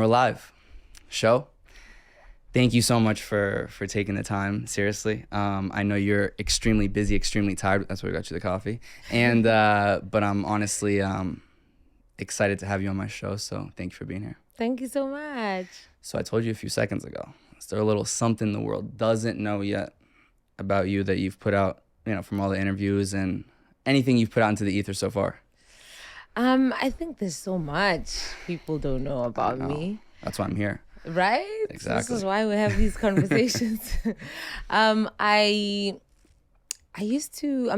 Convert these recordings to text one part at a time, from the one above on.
we're live. Sho, thank you so much for taking the time. Seriously, I know you're extremely busy, extremely tired. That's why we got you the coffee. And but I'm honestly excited to have you on my show. So thank you for being here. Thank you so much. So I told you a few seconds ago. Is there a little something the world doesn't know yet about you that you've put out, from all the interviews and anything you've put out into the ether so far? I think there's so much people don't know about me. That's why I'm here. Right? Exactly. This is why we have these conversations. I'm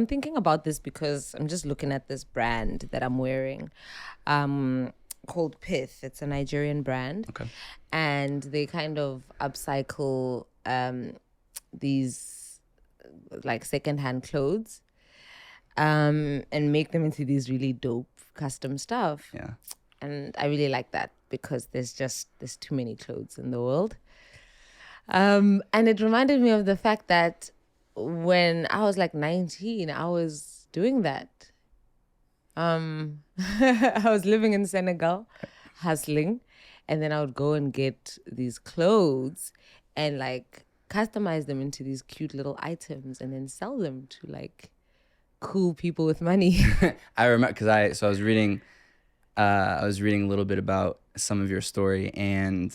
thinking about this because I'm just looking at this brand that I'm wearing called Pith. It's a Nigerian brand. Okay. And they kind of upcycle these like secondhand clothes and make them into these really dope custom stuff. Yeah. And I really like that because there's too many clothes in the world. And it reminded me of the fact that when I was like 19, I was doing that. I was living in Senegal, hustling, and then I would go and get these clothes and like customize them into these cute little items and then sell them to like cool people with money. I remember because I was reading a little bit about some of your story, and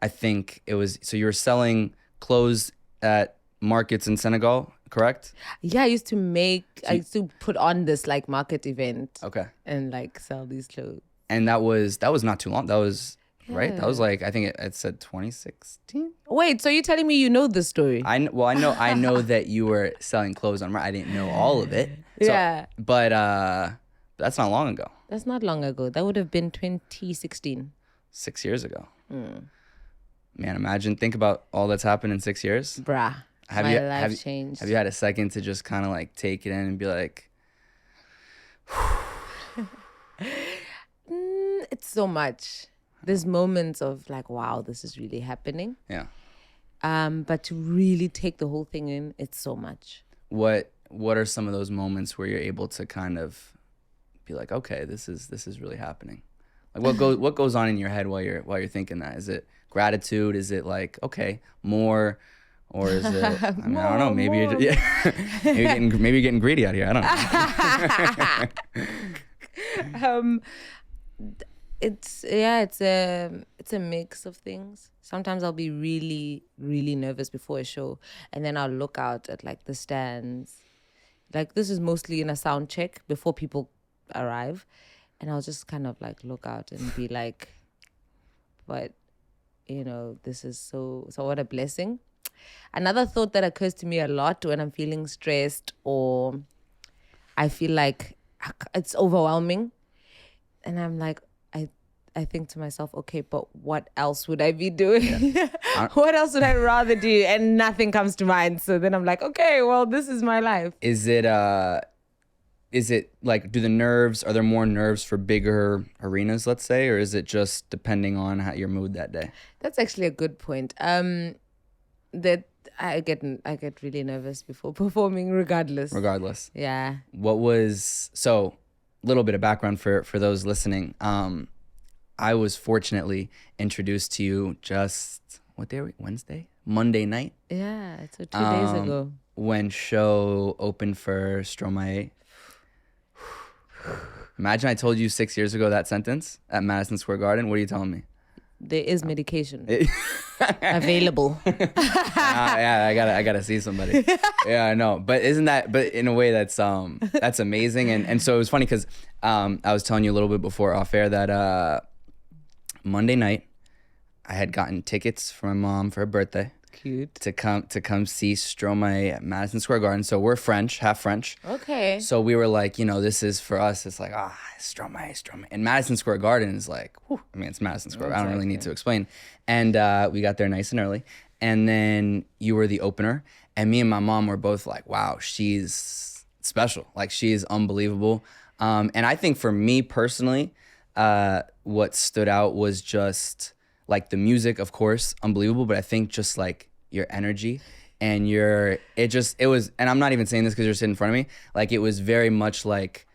I think it was, so you were selling clothes at markets in Senegal, correct? Yeah, I used to put on this like market event. Okay. And like sell these clothes. And that was not too long. That was right. Yeah. That was like, I think it said 2016. Wait, so you're telling me you know this story? I know that you were selling clothes on. I didn't know all of it. So, Yeah. But that's not long ago. That's not long ago. That would have been 2016. 6 years ago. Man, think about all that's happened in 6 years. Bruh. My life changed. Have you had a second to just kind of like take it in and be like, it's so much. There's moments of like, wow, this is really happening. yeah. But to really take the whole thing in, it's so much. What are some of those moments where you're able to kind of be like, okay, this is really happening? Like what goes on in your head while you're thinking that? Is it gratitude? Is it like, okay, more? Or is it, I mean, I don't know, maybe you're maybe you're getting greedy out here. I don't know. It's a mix of things. Sometimes I'll be really, really nervous before a show, and then I'll look out at like the stands. Like this is mostly in a sound check before people arrive, and I'll just kind of like look out and be like, but this is so what a blessing. Another thought that occurs to me a lot when I'm feeling stressed or I feel like it's overwhelming, and I'm like, I think to myself, okay, but what else would I be doing? Yeah. What else would I rather do? And nothing comes to mind. So then I'm like, okay, well, this is my life. Is it like, are there more nerves for bigger arenas, let's say, or is it just depending on your mood that day? That's actually a good point. That I get really nervous before performing regardless. Yeah. So little bit of background for those listening. I was fortunately introduced to you just, what day are we? Monday night? Yeah, so 2 days ago. When Sho opened for Stromae. Imagine I told you 6 years ago that sentence at Madison Square Garden. What are you telling me? There is medication available. Yeah, I gotta see somebody. Yeah, I know. But but in a way that's amazing. And so it was funny because I was telling you a little bit before off air that Monday night I had gotten tickets from my mom for her birthday. Cute. To come see Stromae at Madison Square Garden. So we're French, half French. Okay. So we were like, this is for us. It's like, Stromae. And Madison Square Garden is like, whew, I mean, it's Madison Square. Exactly. I don't really need to explain. And we got there nice and early. And then you were the opener. And me and my mom were both like, wow, she's special. Like, she is unbelievable. And I think for me personally, what stood out was just like the music, of course, unbelievable, but I think just like your energy and it was, and I'm not even saying this because you're sitting in front of me, like it was very much like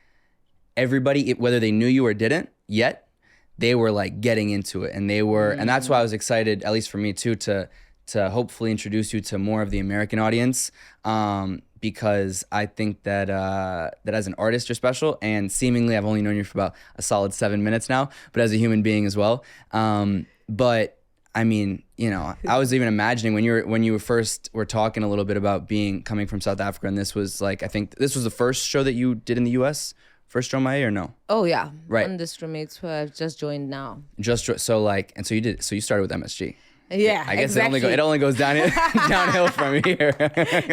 everybody, whether they knew you or didn't yet, they were like getting into it, and they were, and that's why I was excited, at least for me too, to hopefully introduce you to more of the American audience, because I think that that as an artist you're special, and seemingly I've only known you for about a solid 7 minutes now, but as a human being as well. But I mean, you know, I was even imagining when you were talking a little bit about coming from South Africa, and this was like, I think this was the first show that you did in the U.S. for Stromae, or no? Oh yeah, right. On the Stromae tour, I've just joined now. So you started with MSG. Yeah, I guess exactly. it only goes downhill from here.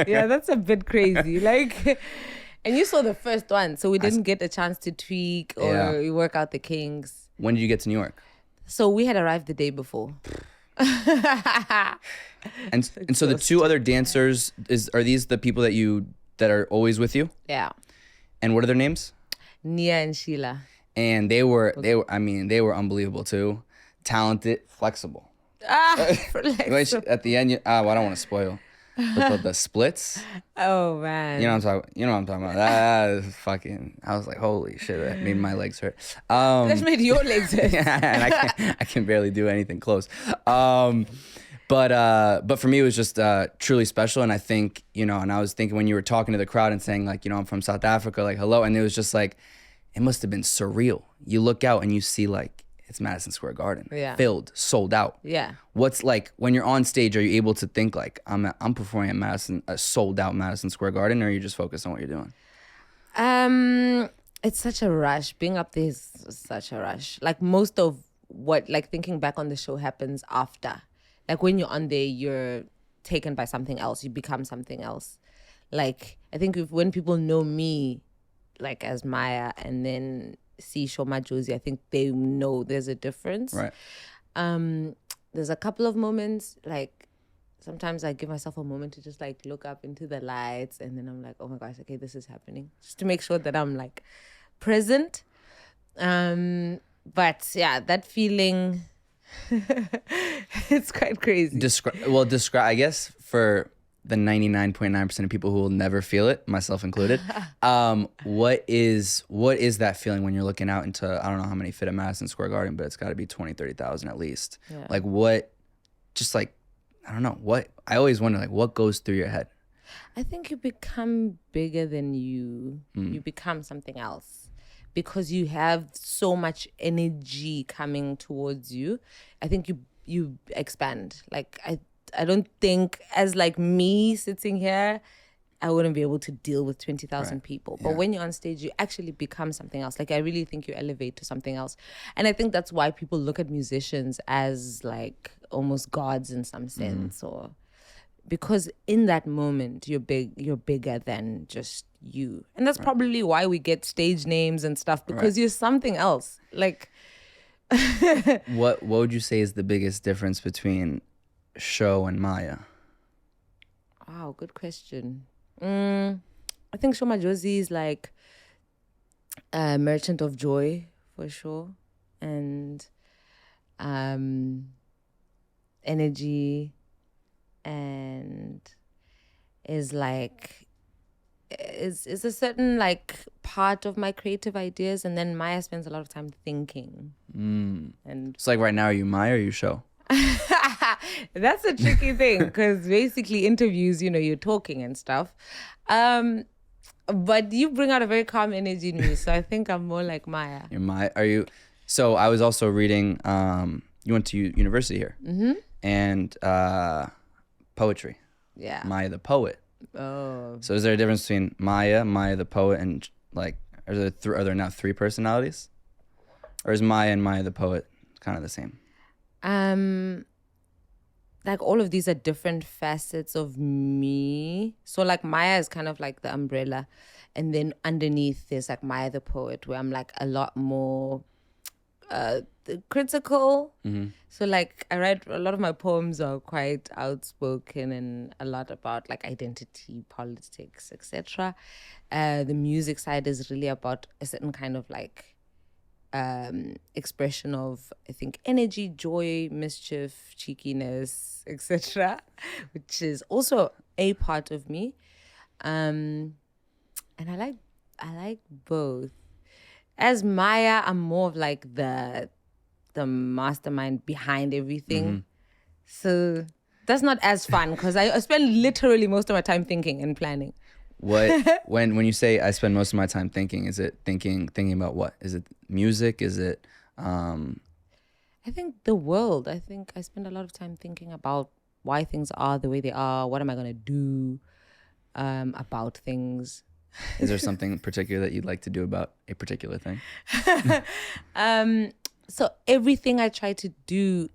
Yeah, that's a bit crazy. Like, and you saw the first one, so we didn't get a chance to tweak or work out the kinks. When did you get to New York? So we had arrived the day before. and so the two other dancers are these the people that are always with you? Yeah. And what are their names? Nia and Sheila. And they were unbelievable too. Talented, flexible. At the end, I don't want to spoil. But the splits. Oh man. You know what I'm talking about. That is fucking. I was like, holy shit, that made my legs hurt. That made your legs hurt. And I can barely do anything close. But for me, it was just truly special. And I think, you know, and I was thinking when you were talking to the crowd and saying like, you know, I'm from South Africa, like hello, and it was just like, it must have been surreal. You look out and you see like, it's Madison Square Garden, filled, sold out. Yeah. What's like when you're on stage? Are you able to think like I'm performing at a sold out Madison Square Garden, or are you just focused on what you're doing? It's such a rush. Being up there is such a rush. Like most of what, like thinking back on the show happens after. Like when you're on there, you're taken by something else. You become something else. Like I think when people know me, like as Maya, and then see Sho Madjozi, I think they know there's a difference. Right. There's a couple of moments, like sometimes I give myself a moment to just like look up into the lights, and then I'm like, oh my gosh, okay, this is happening. Just to make sure that I'm like present. But yeah, that feeling, it's quite crazy. Describe, I guess, for the 99.9% of people who will never feel it, myself included. What is that feeling when you're looking out into, I don't know how many fit at Madison Square Garden, but it's got to be 20, 30,000 at least. Yeah. Like what, just like, I don't know, what, I always wonder like what goes through your head? I think you become bigger than you. You become something else because you have so much energy coming towards you. I think you expand. Like I don't think as like me sitting here, I wouldn't be able to deal with 20,000 people. But when you're on stage, you actually become something else. Like I really think you elevate to something else. And I think that's why people look at musicians as like almost gods in some sense, or because in that moment you're bigger than just you. And that's probably why we get stage names and stuff, because you're something else. Like what would you say is the biggest difference between Sho and Maya? Wow, good question. I think Sho Madjozi is like a merchant of joy for sure, and energy, and is a certain like part of my creative ideas, and then Maya spends a lot of time thinking. And it's like right now, are you Maya or are you Sho? That's a tricky thing because basically interviews, you know, you're talking and stuff. But you bring out a very calm energy in me, so I think I'm more like Maya. You're Maya. Are you? So I was also reading. You went to university here, and poetry. Yeah. Maya the poet. Oh. So is there a difference between Maya the poet, and like are there now three personalities, or is Maya and Maya the poet kind of the same? Like all of these are different facets of me. So like Maya is kind of like the umbrella, and then underneath there's like Maya the poet, where I'm like a lot more critical. So like I write a lot of my poems are quite outspoken and a lot about like identity, politics, etc. The music side is really about a certain kind of like expression of, I think, energy, joy, mischief, cheekiness, etc., which is also a part of me. And I like both. As Maya, I'm more of like the the mastermind behind everything. So that's not as fun because I spend literally most of my time thinking and planning. When you say I spend most of my time thinking, is it thinking about what? Is it music? Is it I think the world. I think I spend a lot of time thinking about why things are the way they are. What am I gonna do about things? Is there something particular that you'd like to do about a particular thing? So everything I try to do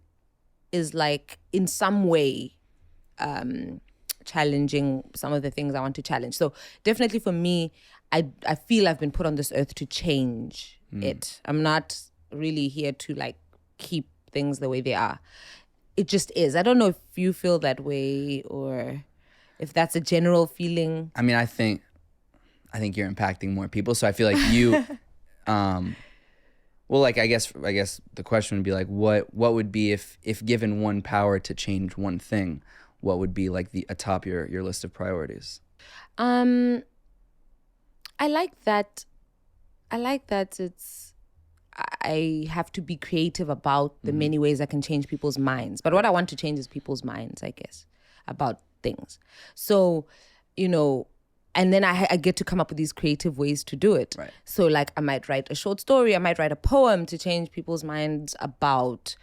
is like in some way challenging some of the things I want to challenge. So definitely for me, I feel I've been put on this earth to change it. I'm not really here to like keep things the way they are. It just is. I don't know if you feel that way or if that's a general feeling. I mean, I think you're impacting more people. So I feel like you, well, like I guess the question would be like, what would be if given one power to change one thing, what would be like atop your list of priorities? I like that. I have to be creative about the many ways I can change people's minds. But what I want to change is people's minds, I guess, about things. So, and then I get to come up with these creative ways to do it. Right. So like I might write a short story, I might write a poem to change people's minds about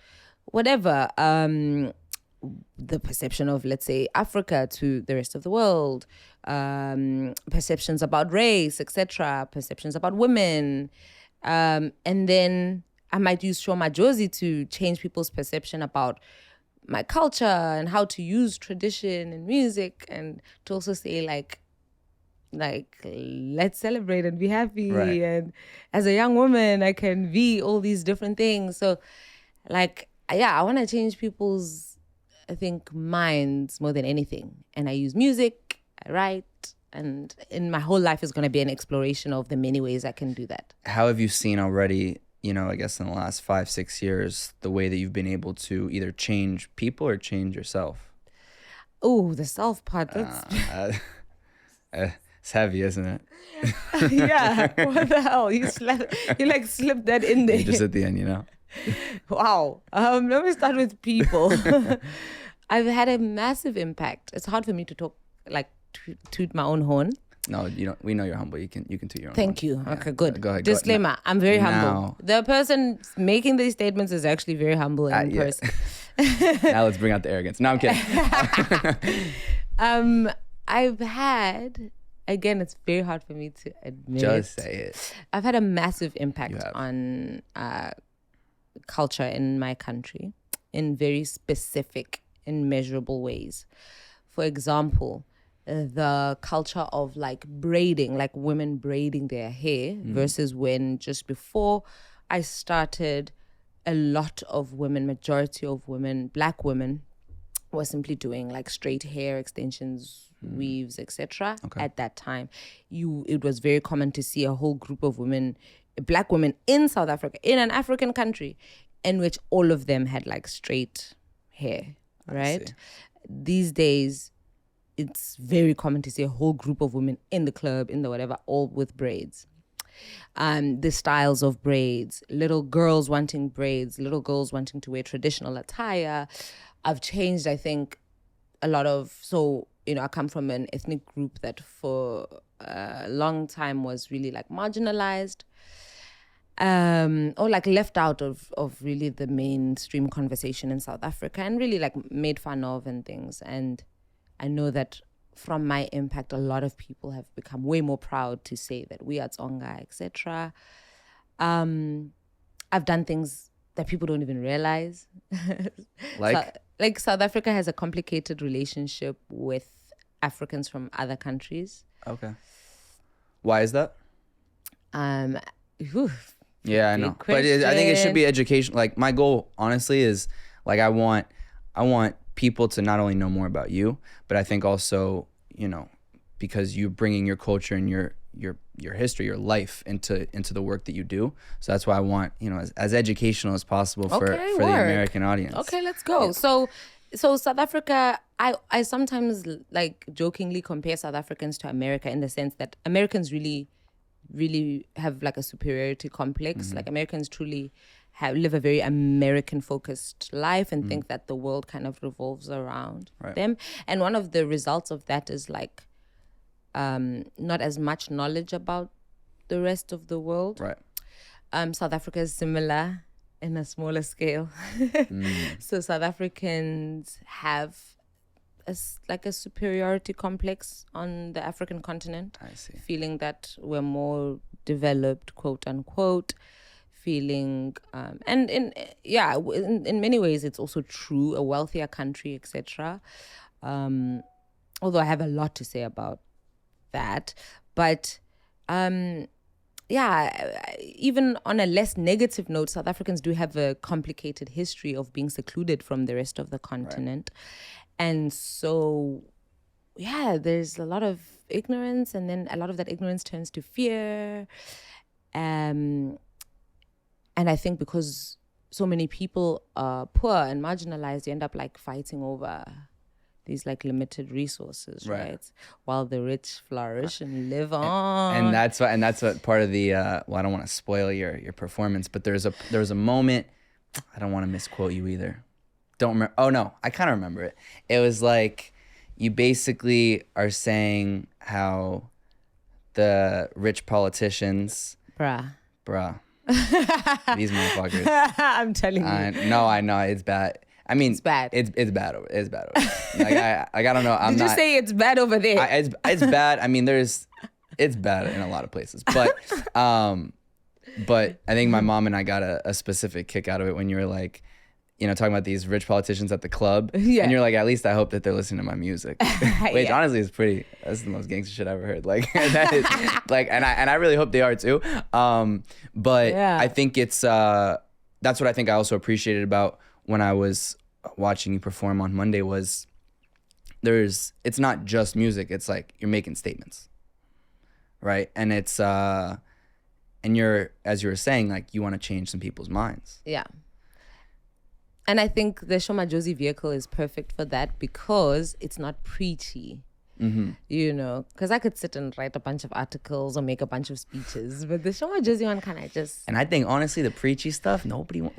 whatever, the perception of, let's say, Africa to the rest of the world, perceptions about race, etc., perceptions about women. And then I might use Sho Madjozi to change people's perception about my culture and how to use tradition and music, and to also say like let's celebrate and be happy. Right. And as a young woman, I can be all these different things. So like, yeah, I want to change people's, I think, minds more than anything. And I use music, I write, and in my whole life is going to be an exploration of the many ways I can do that. How have you seen already, I guess in the last 5-6 years, the way that you've been able to either change people or change yourself? Oh, the self part. That's it's heavy, isn't it? yeah. What the hell? You like slipped that in there. Just at the end, Wow. Let me start with people. I've had a massive impact. It's hard for me to talk like toot my own horn. No, you don't. We know you're humble. You can toot your own Thank horn. you. Yeah. Okay, good. Go ahead. Disclaimer: I'm very humble. Now, the person making these statements is actually very humble in person. Now let's bring out the arrogance. No, I'm kidding. I've had, again, it's very hard for me to admit. Just say it. I've had a massive impact on culture in my country in very specific and measurable ways. For example, the culture of like braiding, like women braiding their hair versus when just before I started, a lot of women, majority of women, black women, were simply doing like straight hair extensions, weaves, etc. Okay. At that time, it was very common to see a whole group of women, black women in South Africa, in an African country, in which all of them had like straight hair, right? These days, it's very common to see a whole group of women in the club, in the whatever, all with braids. The styles of braids, little girls wanting braids, little girls wanting to wear traditional attire. I've changed, I think, a lot of, I come from an ethnic group that for a long time was really like marginalized, or like left out of really the mainstream conversation in South Africa, and really like made fun of and things. And I know that from my impact, a lot of people have become way more proud to say that we are Tsonga, etc. I've done things that people don't even realize. Like South Africa has a complicated relationship with Africans from other countries. Okay. Why is that? Yeah, I know. But I think it should be education. Like my goal, honestly, is like I want people to not only know more about you, but I think also, because you're bringing your culture and your history, your life into the work that you do. So that's why I want, as educational as possible for the American audience. Okay, let's go. Yeah. So South Africa, I sometimes like jokingly compare South Africans to America in the sense that Americans really have like a superiority complex. Like Americans truly live a very American focused life and think that the world kind of revolves around them. And one of the results of that is like not as much knowledge about the rest of the world. Right. South Africa is similar in a smaller scale. So South Africans have a superiority complex on the African continent. I see. Feeling that we're more developed, quote unquote. Feeling and in many ways it's also true, a wealthier country, etc. Although I have a lot to say about that, but even on a less negative note, South Africans do have a complicated history of being secluded from the rest of the continent. Right. And so, there's a lot of ignorance, and then a lot of that ignorance turns to fear. And I think because so many people are poor and marginalized, you end up like fighting over these like limited resources, right? While the rich flourish and live on. And that's what part of the I don't want to spoil your performance, but there was a moment, I don't want to misquote you either. Don't remember. Oh no, I kind of remember it. It was like you basically are saying how the rich politicians, bruh. These motherfuckers. I'm telling you. No, I know it's bad. I mean, it's bad. It's bad over. It's bad over. I don't know. Did you say it's bad over there? It's bad. I mean, it's bad in a lot of places. But I think my mom and I got a specific kick out of it when you were like, talking about these rich politicians at the club. Yeah. And you're like, at least I hope that they're listening to my music. Which honestly is that's the most gangster shit I've ever heard. Like that is like, and I really hope they are too. But I think it's that's what I think I also appreciated about when I was watching you perform on Monday was it's not just music. It's like you're making statements, right? And it's and you're, as you were saying, like you want to change some people's minds. Yeah. And I think the Sho Madjozi vehicle is perfect for that because it's not preachy. Mm-hmm. Because I could sit and write a bunch of articles or make a bunch of speeches, but the Sho Madjozi one kind of just... And I think, honestly, the preachy stuff, it doesn't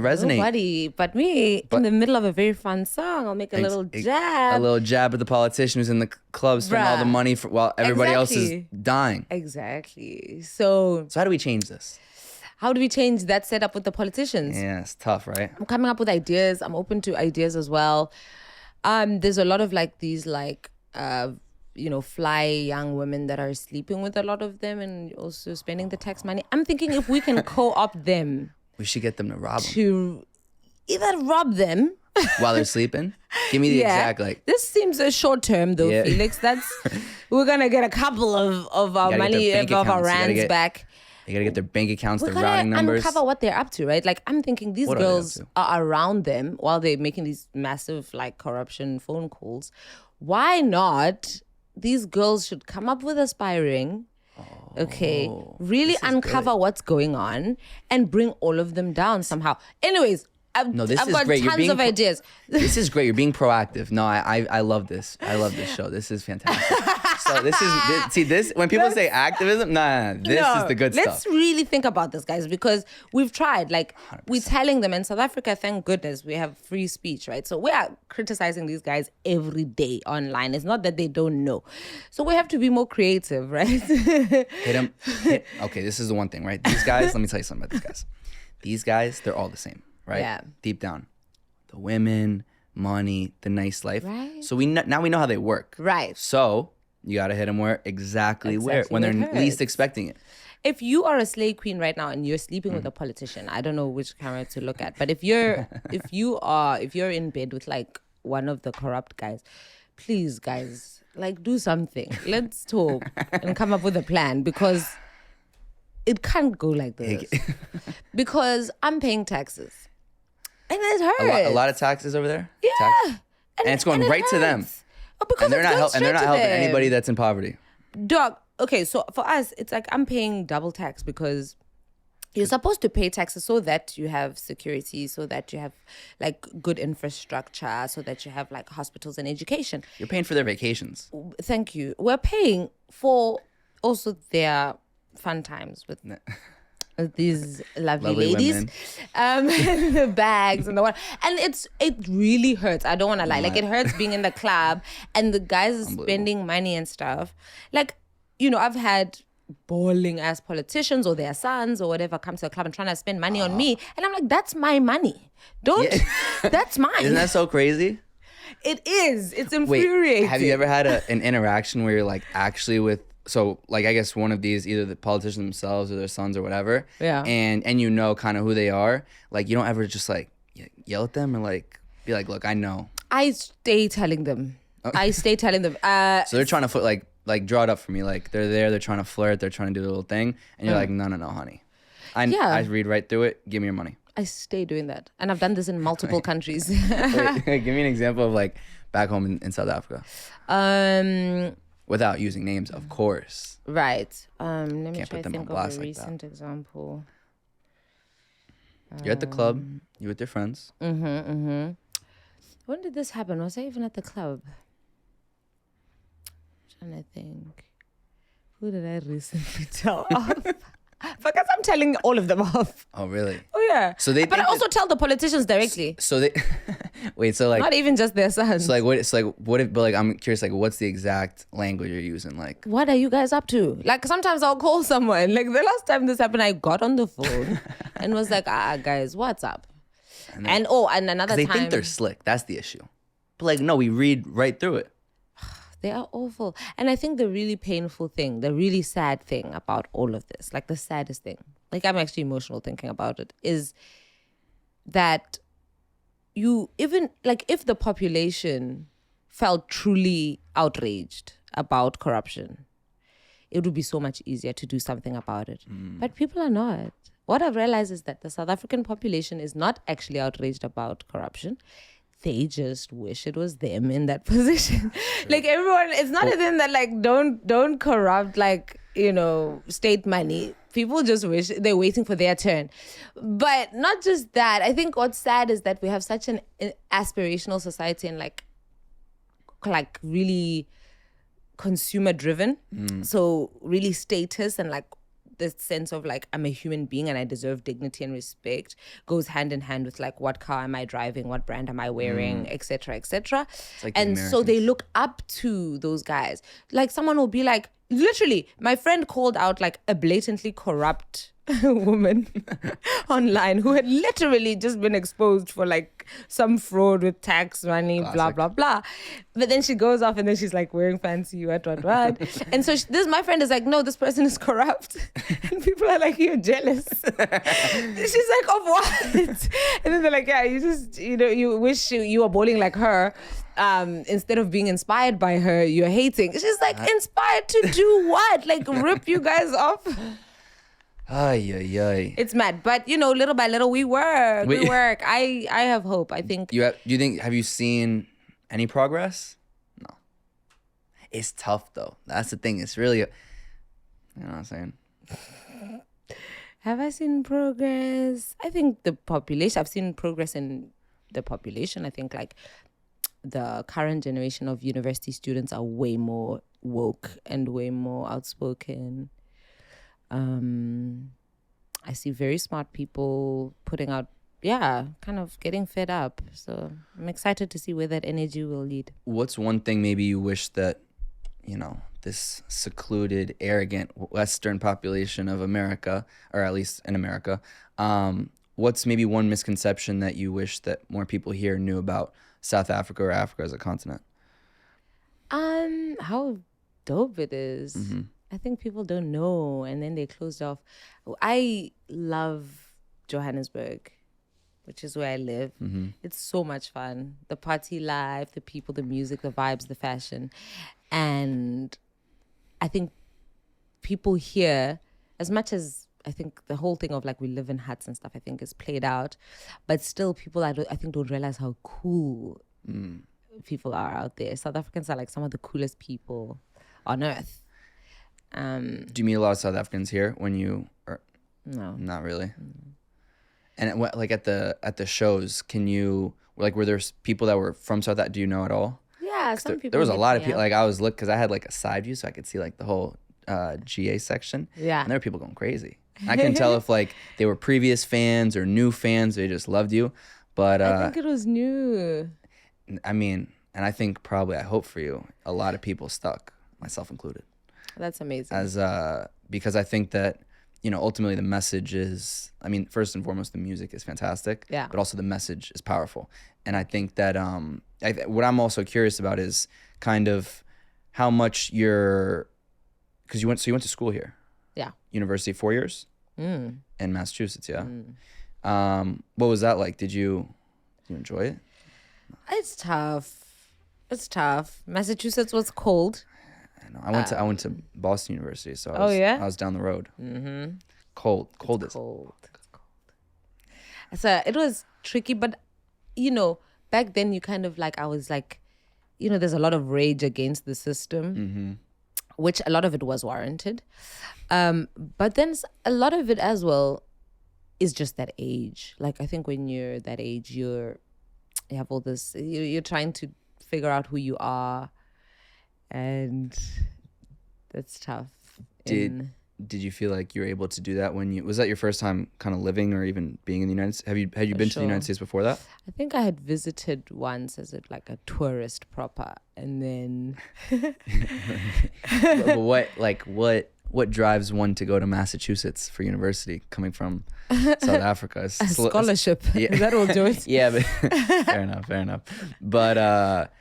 resonate. Nobody but me. In the middle of a very fun song, I'll make a little jab. A little jab at the politician who's in the club spending all the money while everybody else is dying. Exactly. So how do we change this? How do we change that setup with the politicians? Yeah, it's tough, right? I'm coming up with ideas. I'm open to ideas as well. There's a lot of like these like, fly young women that are sleeping with a lot of them and also spending the tax money. I'm thinking if we can co-opt them. We should get them to rob them. To either rob them. While they're sleeping? Give me the exact like. This seems a short term though, Felix. We're going to get a couple of our money, of our rands back. They got to get their bank accounts, their routing numbers. Uncover what they're up to, right? Like, I'm thinking these girls are around them while they're making these massive, like, corruption phone calls. Why not? These girls should come up with aspiring, really uncover what's going on and bring all of them down somehow. Anyways, I've got tons of ideas. This is great. You're being proactive. No, I love this. I love this show. This is fantastic. So this when people say activism, this is the good stuff. Let's really think about this, guys, because we've tried. Like 100%. We're telling them in South Africa, thank goodness, we have free speech, right? So we are criticizing these guys every day online. It's not that they don't know. So we have to be more creative, right? Hit them. Okay, this is the one thing, right? These guys, let me tell you something about these guys. These guys, they're all the same. Right? Yeah. Deep down. The women, money, the nice life. Right. So now we know how they work. Right. So you got to hit them where when they're least expecting it. If you are a slay queen right now and you're sleeping with a politician, I don't know which camera to look at, but if you're in bed with like one of the corrupt guys, please guys, like do something. Let's talk and come up with a plan because it can't go like this. Because I'm paying taxes. And it hurts. A lot of taxes over there? Yeah. And it's going right to them. Oh, because and they're not helping anybody that's in poverty. Dog, okay, so for us, it's like I'm paying double tax because you're supposed to pay taxes so that you have security, so that you have like good infrastructure, so that you have like hospitals and education. You're paying for their vacations. Thank you. We're paying for also their fun times with these lovely Lovely ladies, women. and the bags and the one, and it really hurts. I don't want to lie, like it hurts being in the club and the guys are spending money and stuff. Like, you know, I've had balling ass politicians or their sons or whatever come to the club and trying to spend money on me, and I'm like, that's my money. Don't. That's mine. Isn't that so crazy? It is. It's infuriating. Wait, have you ever had an interaction where you're like actually with, so like I guess one of these, either the politicians themselves or their sons or whatever, Yeah. and you know kind of who they are, like you don't ever just like yell at them or like be like, look, I know. I stay telling them. Oh. So they're trying to like draw it up for me, like they're trying to flirt, they're trying to do a little thing, and you're like, no, honey, I read right through it, give me your money. I stay doing that, and I've done this in multiple countries. Wait, give me an example of like back home in South Africa. Without using names, of course. Right. Let me Can't try put to them on think of blast a like that. recent example. You're at the club, you with your friends. When did this happen? Was I even at the club? I'm trying to think. Who did I recently tell off? Because I'm telling all of them off. Oh, really? Oh, yeah. So they but I think also tell the politicians directly. So they wait. So like Not even just their sons. So like what? It's like what if? But like I'm curious. Like what's the exact language you're using? Like What are you guys up to? Like sometimes I'll call someone. Like the last time this happened, I got on the phone and was like, guys, what's up? And another they time. think they're slick. That's the issue. But like no, we read right through it. They are awful. And I think the really painful thing, the really sad thing about all of this, like the saddest thing, like I'm actually emotional thinking about it, is that you even, like if the population felt truly outraged about corruption, it would be so much easier to do something about it. But people are not. What I've realized is that the South African population is not actually outraged about corruption. They just wish it was them in that position. Like everyone, it's not a thing that like don't corrupt, like, you know, state money. People just wish they're waiting for their turn. But not just that. I think what's sad is that we have such an aspirational society and like really consumer driven. So really status and like this sense of like I'm a human being and I deserve dignity and respect goes hand in hand with like what car am I driving, what brand am I wearing, etc., etc. Like And so they look up to those guys. Like someone will be like, literally, my friend called out like a blatantly corrupt woman online who had literally just been exposed for like some fraud with tax money, blah, blah, blah. But then she goes off and then she's like wearing fancy, what. And so my friend is like, no, this person is corrupt. And people are like, you're jealous. She's like, of what? And then they're like, yeah, you just, you know, you wish you were bowling like her. Instead of being inspired by her, you're hating. She's like, inspired to do what? Like rip you guys off? Ay. It's mad, but you know, little by little, we work. I have hope. I think. Do you think? Have you seen any progress? No. It's tough though. That's the thing. It's really, you know what I'm saying. Have I seen progress? I think the population. I've seen progress in the population. I think like the current generation of university students are way more woke and way more outspoken. I see very smart people putting out, kind of getting fed up. So I'm excited to see where that energy will lead. What's one thing maybe you wish that, you know, this secluded, arrogant Western population of America, or at least in America, what's maybe one misconception that you wish that more people here knew about South Africa or Africa as a continent? How dope it is. Mm-hmm. I think people don't know, and then they closed off. I love Johannesburg, which is where I live. Mm-hmm. It's so much fun. The party life, the people, the music, the vibes, the fashion. And I think people here, as much as I think the whole thing of like we live in huts and stuff, I think is played out, but still people I think don't realize how cool people are out there. South Africans are like some of the coolest people on earth. Do you meet a lot of South Africans here when you are? No, not really. And like at the shows, can you like were there people that were from South Africa? Do you know at all? Yeah, some people. There was a lot of people. Like I was because I had like a side view, so I could see like the whole GA section. Yeah, and there were people going crazy. I couldn't tell if like they were previous fans or new fans. They just loved you. But I think it was new. I mean, and I think probably, I hope for you, a lot of people stuck, myself included. That's amazing. Because I think that, you know, ultimately the message is, I mean, first and foremost, the music is fantastic. Yeah. But also the message is powerful. And I think that what I'm also curious about is kind of how much because you went to school here. Yeah. University, 4 years? In Massachusetts, yeah. What was that like? Did you enjoy it? It's tough. Massachusetts was cold. I know. I went to Boston University, so I was down the road. Mm-hmm. Cold. It's cold. So it was tricky, but you know, back then you kind of like, I was like, you know, there's a lot of rage against the system, which a lot of it was warranted. But then a lot of it as well is just that age. Like, I think when you're that age, you have all this, you're trying to figure out who you are, and that's tough. Did you feel like you were able to do that was that your first time kind of living or even being in the United States? Had you been to the United States before that? I think I had visited once as like a tourist proper, and then but what drives one to go to Massachusetts for university coming from South Africa? A scholarship. Yeah. Is that all, Joyce? Yeah, but fair enough. But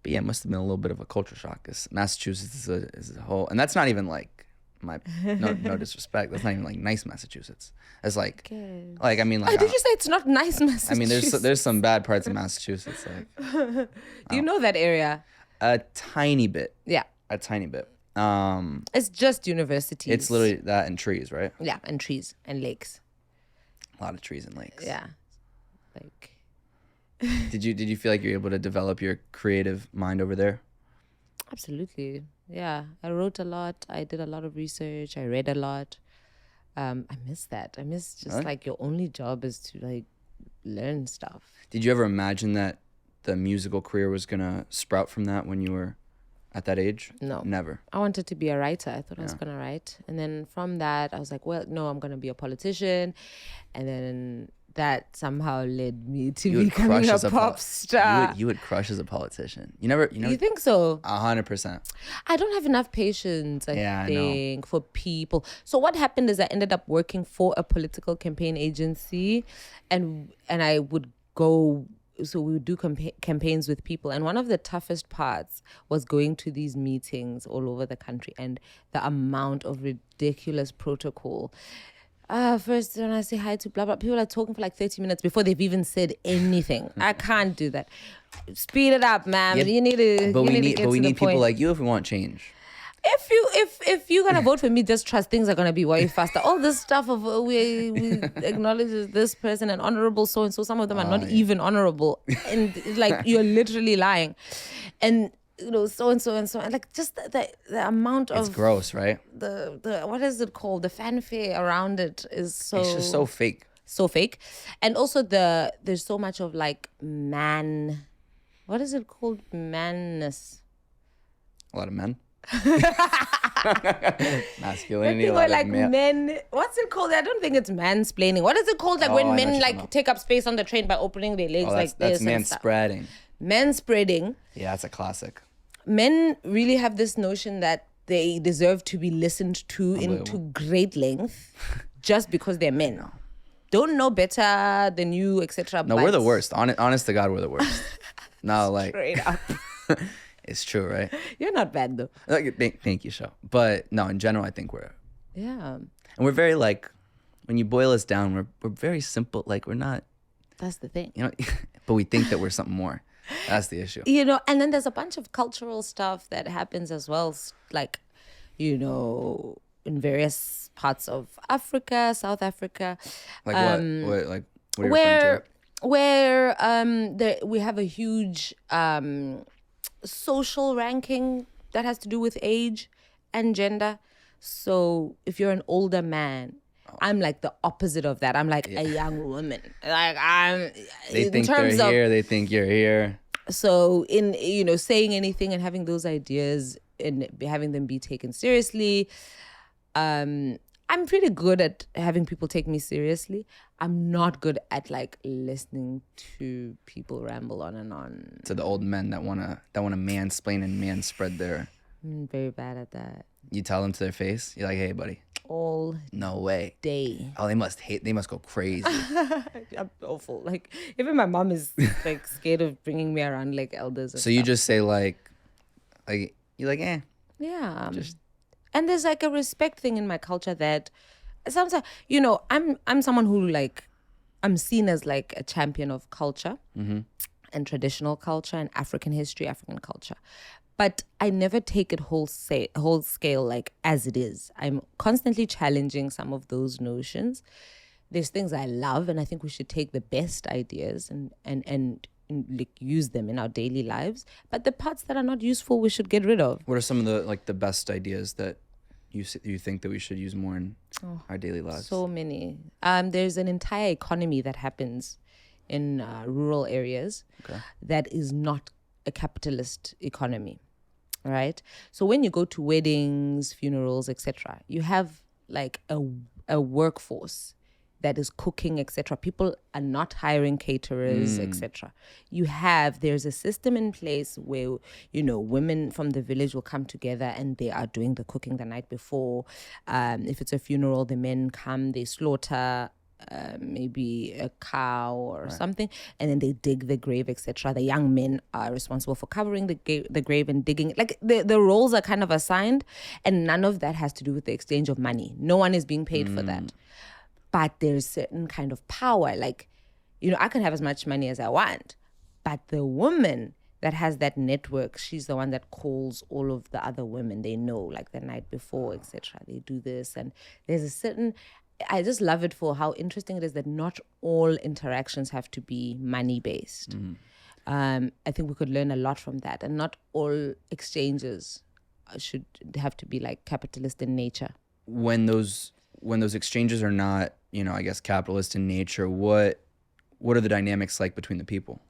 yeah, it must have been a little bit of a culture shock, because Massachusetts is a whole, and that's not even like no disrespect. That's not even like nice Massachusetts. It's like I mean, like, did you say it's not nice Massachusetts? I mean, there's some bad parts of Massachusetts. Like, do you know that area? A tiny bit. Yeah. A tiny bit. It's just universities. It's literally that and trees, right? Yeah, and trees and lakes. A lot of trees and lakes. Yeah. Like. Did you feel like you're able to develop your creative mind over there? Absolutely. Yeah. I wrote a lot. I did a lot of research. I read a lot. I miss that. I miss just like your only job is to like learn stuff. Did you ever imagine that the musical career was gonna sprout from that when you were at that age? No. Never. I wanted to be a writer. I thought I was going to write. And then from that, I was like, well, no, I'm going to be a politician. And then that somehow led me to becoming a pop star. You would crush as a politician. You think so? 100%. I don't have enough patience, I think, for people. So what happened is I ended up working for a political campaign agency, and I would go. So we would do campaigns with people. And one of the toughest parts was going to these meetings all over the country and the amount of ridiculous protocol. First, when I say hi to blah, blah, people are talking for like 30 minutes before they've even said anything. I can't do that. Speed it up, man. Yeah, you need to But we need point. people like you if we want change. If you're gonna vote for me, just trust things are gonna be way faster. All this stuff of we acknowledge this person and honorable so and so. Some of them are not even honorable, and like you're literally lying, and you know so and so and so, and like just the amount of it's gross, right? The what is it called? The fanfare around it is so. It's just so fake. So fake, and also there's so much of like what is it called? Manness. A lot of men. Masculinity, a people lot like of male. men. What's it called? I don't think it's mansplaining. What is it called? Like when men like take up space on the train by opening their legs like this. That's manspreading. Manspreading. Yeah, that's a classic. Men really have this notion that they deserve to be listened to into great length just because they're men. No. Don't know better than you, etc. No, we're the worst. Honest to God, we're the worst. No, like straight up. It's true, right? You're not bad though. Thank you, Sho. But no, in general, I think we're and we're very like, when you boil us down, we're very simple. Like we're not. That's the thing. You know, but we think that we're something more. That's the issue. You know, and then there's a bunch of cultural stuff that happens as well, like, you know, in various parts of Africa, South Africa. Like what? Like what are you referring to? Where we have a huge social ranking that has to do with age and gender. So if you're an older man, I'm like the opposite of that. I'm like a young woman. Like They think they're here. They think you're here. So in, you know, saying anything and having those ideas and having them be taken seriously, I'm pretty good at having people take me seriously. I'm not good at like listening to people ramble on and on. To the old men that wanna mansplain and manspread their. I'm very bad at that. You tell them to their face. You're like, hey, buddy. All No way. day. Oh, they must go crazy. I'm awful. Like even my mom is like scared of bringing me around like elders. So you just say like you're like, Yeah. Just. And there's like a respect thing in my culture that sometimes, you know, I'm someone who like, I'm seen as like a champion of culture and traditional culture and African history, African culture. But I never take it whole scale like as it is. I'm constantly challenging some of those notions. There's things I love, and I think we should take the best ideas and like use them in our daily lives. But the parts that are not useful, we should get rid of. What are some of the best ideas that you think that we should use more in our daily lives? So many. There's an entire economy that happens in rural areas that is not a capitalist economy, right? So when you go to weddings, funerals, etc., you have like a workforce that is cooking, etc. People are not hiring caterers, etc. There's a system in place where, you know, women from the village will come together and they are doing the cooking the night before. If it's a funeral, the men come, they slaughter maybe a cow or something, and then they dig the grave, etc. The young men are responsible for covering the grave and digging. Like the roles are kind of assigned, and none of that has to do with the exchange of money. No one is being paid for that. But there's certain kind of power. Like, you know, I can have as much money as I want, but the woman that has that network, she's the one that calls all of the other women. They know, like the night before, etc. They do this, and there's a certain. I just love it for how interesting it is that not all interactions have to be money based. I think we could learn a lot from that, and not all exchanges should have to be like capitalist in nature. When those exchanges are not, you know, I guess capitalist in nature, what are the dynamics like between the people?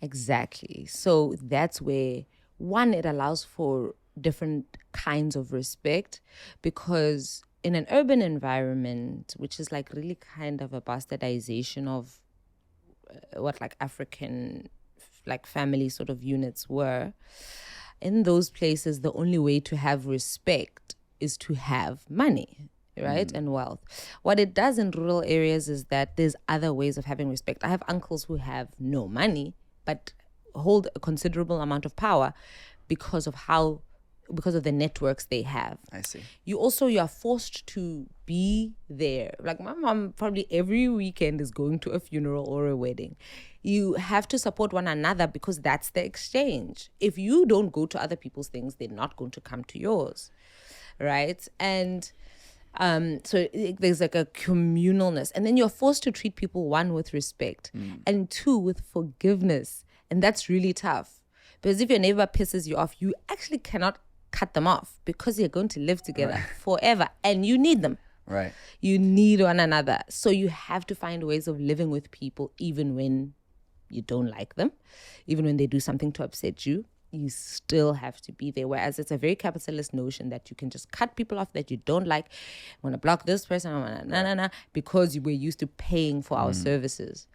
Exactly. So that's where, one, it allows for different kinds of respect, because in an urban environment, which is like really kind of a bastardization of what like African like family sort of units were, in those places, the only way to have respect is to have money, right? And wealth. What it does in rural areas is that there's other ways of having respect. I have uncles who have no money but hold a considerable amount of power because of the networks they have. I see. You are forced to be there. Like my mom probably every weekend is going to a funeral or a wedding. You have to support one another because that's the exchange. If you don't go to other people's things, they're not going to come to yours, right? And there's like a communalness, and then you're forced to treat people, one, with respect, and two, with forgiveness. And that's really tough, because if your neighbor pisses you off, you actually cannot cut them off, because you're going to live together forever and you need them. Right. You need one another. So you have to find ways of living with people even when you don't like them, even when they do something to upset you. You still have to be there. Whereas it's a very capitalist notion that you can just cut people off that you don't like. I want to block this person, I want to because we're used to paying for our services.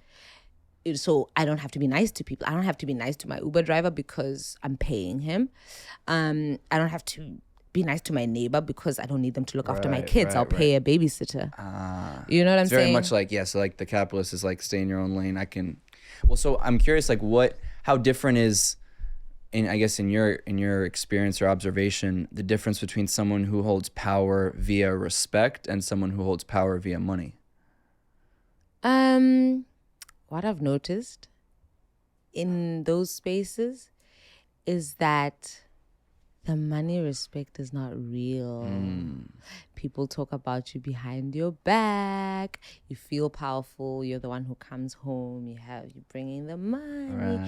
So I don't have to be nice to people. I don't have to be nice to my Uber driver because I'm paying him. I don't have to be nice to my neighbor because I don't need them to look after my kids. I'll pay a babysitter. You know what I'm saying? Very much like, so like the capitalist is like, stay in your own lane. So I'm curious, like how different is, I guess in your experience or observation, the difference between someone who holds power via respect and someone who holds power via money? What I've noticed in those spaces is that the money respect is not real. People talk about you behind your back. You feel powerful. You're the one who comes home. You're bringing the money,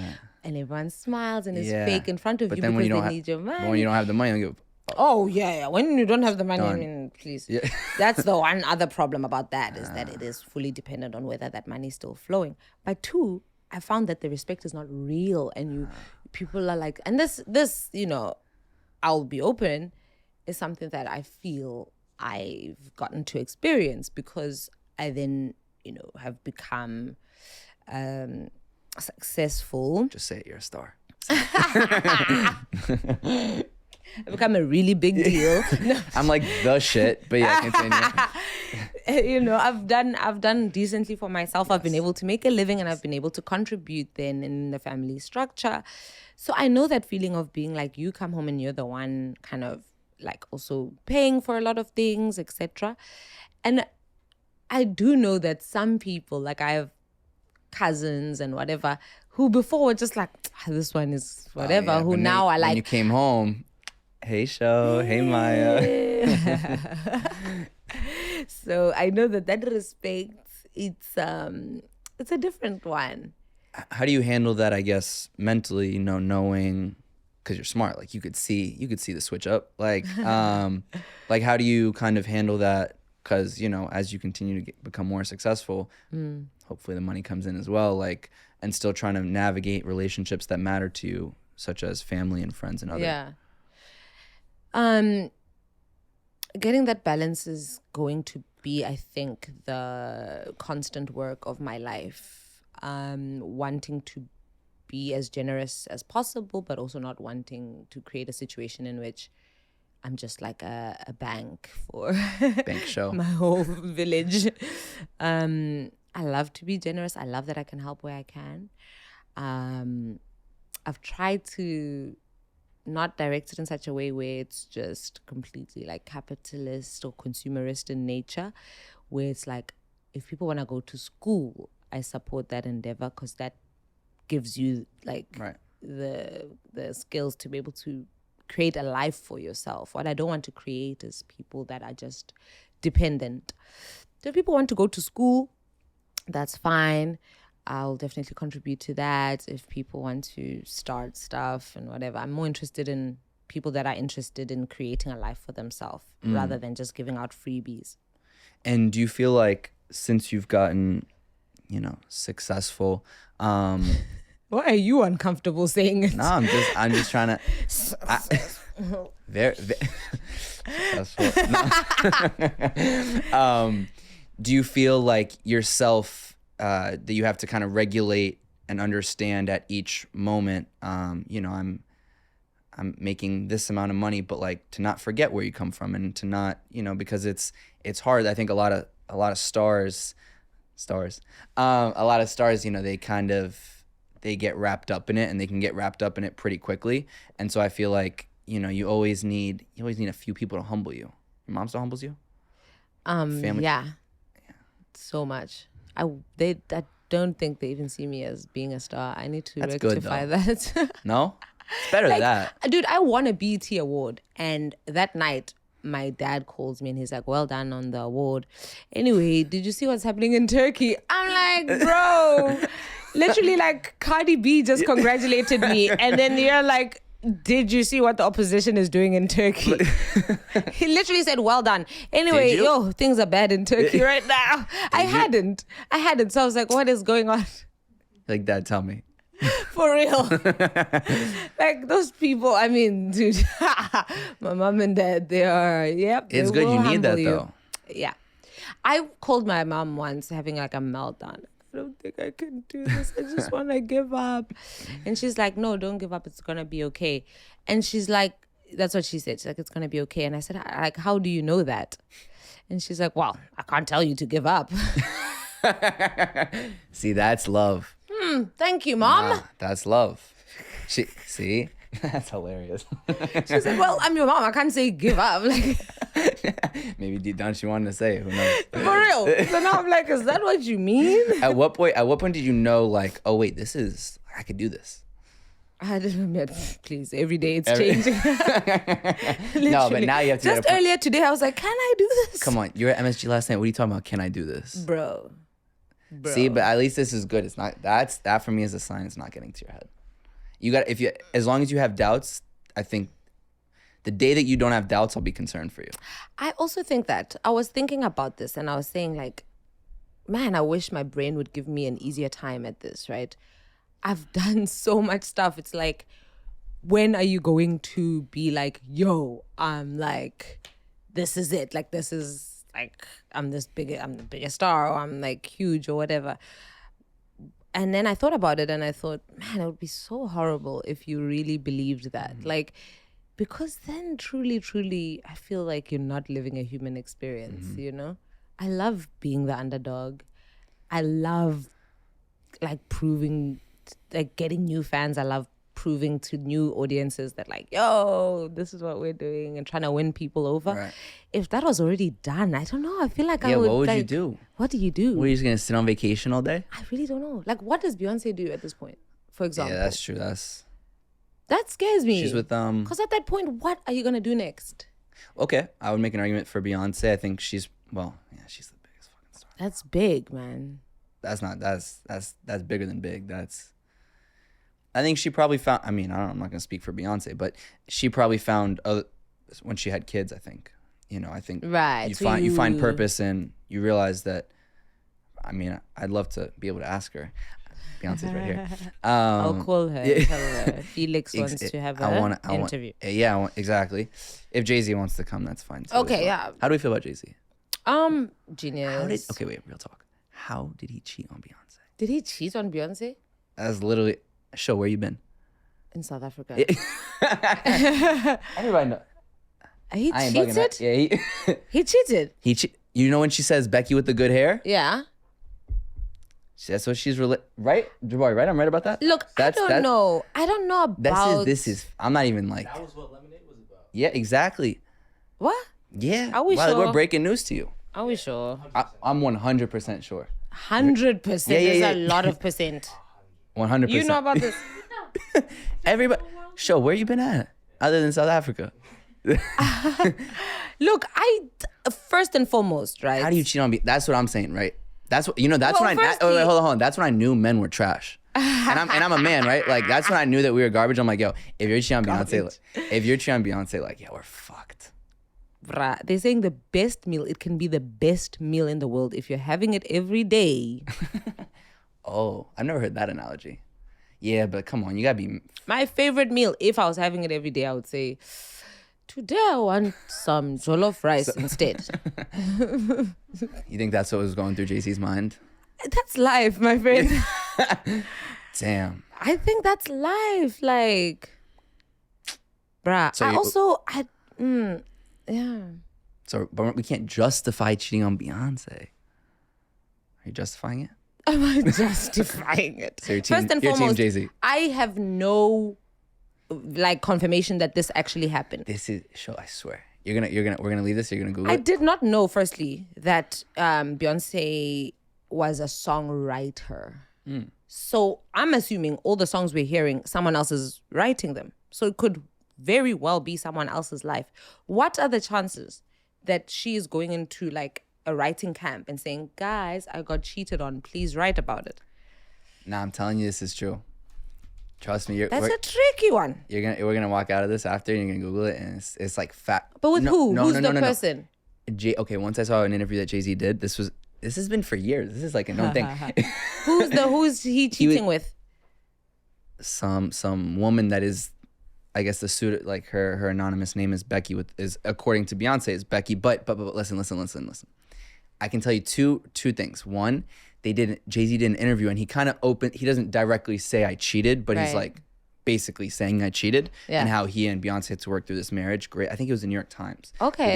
and everyone smiles and is fake in front of you because they need your money. But when you don't have the money, you go, oh yeah. When you don't have the money, done. I mean, please. Yeah. That's the one other problem about that, is that it is fully dependent on whether that money is still flowing. But two, I found that the respect is not real, and people are like, and this, you know, I'll be open, is something that I feel I've gotten to experience, because I then, have become successful. Just say it, you're a star. I've become a really big deal. No. I'm like the shit, but yeah, continue. I've done decently for myself. I've been able to make a living, and I've been able to contribute then in the family structure. So I know that feeling of being like, you come home and you're the one kind of like also paying for a lot of things, etc. And I do know that some people, like I have cousins and whatever, who before were just like, this one is whatever, yeah, who now are like, when you came home, hey Sho, hey Maya. So I know that respect, it's a different one. How do you handle that, I guess, mentally, knowing, because you're smart, like you could see the switch up, like like how do you kind of handle that? Because as you continue to become more successful, hopefully the money comes in as well, like, and still trying to navigate relationships that matter to you, such as family and friends and other. Yeah. Getting that balance is going to be, I think, the constant work of my life. Wanting to be as generous as possible, but also not wanting to create a situation in which I'm just like a bank for Bank Sho. my whole village. I love to be generous. I love that I can help where I can. I've tried to not direct it in such a way where it's just completely like capitalist or consumerist in nature, where it's like, if people want to go to school, I support that endeavor, because that gives you like the skills to be able to create a life for yourself. What I don't want to create is people that are just dependent. So if people want to go to school, that's fine. I'll definitely contribute to that. If people want to start stuff and whatever, I'm more interested in people that are interested in creating a life for themselves rather than just giving out freebies. And do you feel like, since you've gotten, successful, why are you uncomfortable saying it? No, I'm just trying to. Very successful. No. Do you feel like yourself, that you have to kind of regulate and understand at each moment? I'm making this amount of money, but like to not forget where you come from, and to not, because it's hard. I think a lot of stars, they get wrapped up in it, and they can get wrapped up in it pretty quickly. And so I feel like, you always need a few people to humble you. Your mom still humbles you? Family? Yeah. So much. I don't think they even see me as being a star. I need to rectify that. No? It's better than that. Dude, I won a BET award, and that night my dad calls me and he's like, well done on the award. Anyway, did you see what's happening in Turkey? I'm like, bro, literally like Cardi B just congratulated me. And then you're like, did you see what the opposition is doing in Turkey? He literally said, well done. Anyway, things are bad in Turkey right now. I hadn't. So I was like, what is going on? Like, Dad, tell me. For real. Like those people, I mean, dude, my mom and dad, they are, It's good. You need that though. Yeah. I called my mom once having like a meltdown. I don't think I can do this. I just want to give up. And she's like, no, don't give up. It's going to be okay. And she's like, that's what she said. She's like, it's going to be okay. And I said, like, how do you know that? And she's like, well, I can't tell you to give up. See, that's love. Thank you, Mom. Nah, that's love. See? That's hilarious. She said, well, I'm your mom. I can't say give up. Like, maybe deep down she wanted to say it. Who knows? For real. So now I'm like, is that what you mean? At what point did you know, like, oh, wait, I could do this? I didn't remember. Please, every day it's changing. No, but now you have to. Just earlier today, I was like, can I do this? Come on, you were at MSG last night. What are you talking about? Can I do this? Bro. See, but at least this is good. It's not, that for me is a sign it's not getting to your head. As long as you have doubts, I think the day that you don't have doubts, I'll be concerned for you. I also think that. I was thinking about this and I was saying like, man, I wish my brain would give me an easier time at this, right? I've done so much stuff. It's like, when are you going to be like, yo, I'm like this is it. Like, this is like, I'm the biggest star, or I'm like huge or whatever. And then I thought about it and I thought, man, it would be so horrible if you really believed that. Like, because then truly, truly, I feel like you're not living a human experience, you know? I love being the underdog. I love like proving, like getting new fans. I love proving to new audiences that like, yo, this is what we're doing, and trying to win people over. Right. If that was already done, I don't know. I feel like I Yeah, would. what would you like, do? What do you do? Were you just gonna sit on vacation all day? I really don't know. Like, what does Beyonce do at this point, for example? Yeah, that's true. That scares me. She's with Because at that point, what are you gonna do next? Okay, I would make an argument for Beyonce. I think she's the biggest fucking star. That's big, man. That's bigger than big. I think she probably found. I mean, I'm not gonna speak for Beyonce, but she probably found when she had kids. I think, I think Right. you find purpose, and you realize that. I mean, I'd love to be able to ask her. Beyonce's right here. I'll call her. yeah. Tell her Felix wants to have an interview. Exactly. If Jay-Z wants to come, that's fine too. Okay, yeah. How do we feel about Jay-Z? Genius. Okay, wait, real talk. How did he cheat on Beyonce? Did he cheat on Beyonce? That's literally. Sho, where you been? In South Africa. Everybody know. He I ain't bugging that. cheated? Yeah, He cheated? You know when she says Becky with the good hair? Yeah. That's what she's right? Jabari, right? I'm right about that? Look, I don't know. I don't know about... This is, I'm not even like... That was what Lemonade was about. Yeah, exactly. What? Yeah. Are we Wow, sure? we're breaking news to you. Are we sure? I'm 100% sure. 100%. Yeah, There's yeah. a lot of percent. 100%. You know about this? Everybody... Sho, where you been at? Other than South Africa? Look, first and foremost, right? How do you cheat on That's what I'm saying, right? That's what, that's Well, when I... firstly- wait, hold on. That's when I knew men were trash. And I'm a man, right? Like, that's when I knew that we were garbage. I'm like, yo, if you're cheating on Beyonce, like, yeah, we're fucked. Bruh, they're saying the best meal, it can be the best meal in the world if you're having it every day. Oh, I've never heard that analogy. Yeah, but come on, you gotta be... My favorite meal, if I was having it every day, I would say, today I want some jollof rice instead. You think that's what was going through JC's mind? That's life, my friend. Damn. I think that's life. Like, bruh. So yeah. So, but we can't justify cheating on Beyonce. Are you justifying it? Am I justifying it? So you're team, First and you're foremost, team Jay-Z. I have no like confirmation that this actually happened. This is Sho, I swear. We're gonna leave this. You're gonna Google I it. did not know, firstly, that Beyonce was a songwriter. So I'm assuming all the songs we're hearing, someone else is writing them. So it could very well be someone else's life. What are the chances that she is going into like a writing camp and saying, guys, I got cheated on, please write about it? Nah, I'm telling you, this is true. Trust me. That's a tricky one. We're gonna walk out of this after, and you're gonna Google it, and it's like fact. But with who? No, Who's no, the no, no. person? Okay, once I saw an interview that Jay-Z did, this has been for years. This is like a known thing. Who's he cheating with? Some woman that is, I guess the suit, like her anonymous name is Becky, is according to Beyonce is Becky. But listen. I can tell you two things. One, Jay-Z did an interview, and he kind of he doesn't directly say I cheated, but he's Right. like basically saying I cheated, Yeah. and how he and Beyonce had to work through this marriage. Great. I think it was the New York Times. Okay. They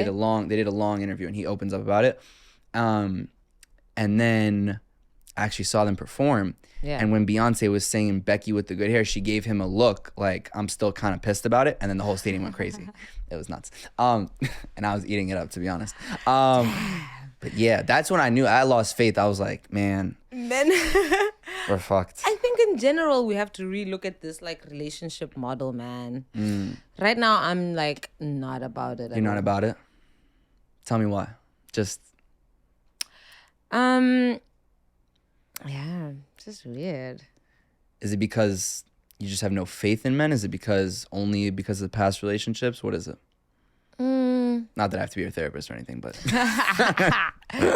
did a long interview, and he opens up about it. And then I actually saw them perform. Yeah. And when Beyonce was singing Becky with the good hair, she gave him a look like, I'm still kind of pissed about it. And then the whole stadium went crazy. It was nuts. And I was eating it up, to be honest. But yeah, that's when I knew I lost faith. I was like, man, we're fucked. I think in general we have to relook at this like relationship model, man. Right now I'm like not about it. You're not about it? Tell me why. Just... Yeah, just weird. Is it because you just have no faith in men? Is it because of the past relationships? What is it? Not that I have to be your therapist or anything, but...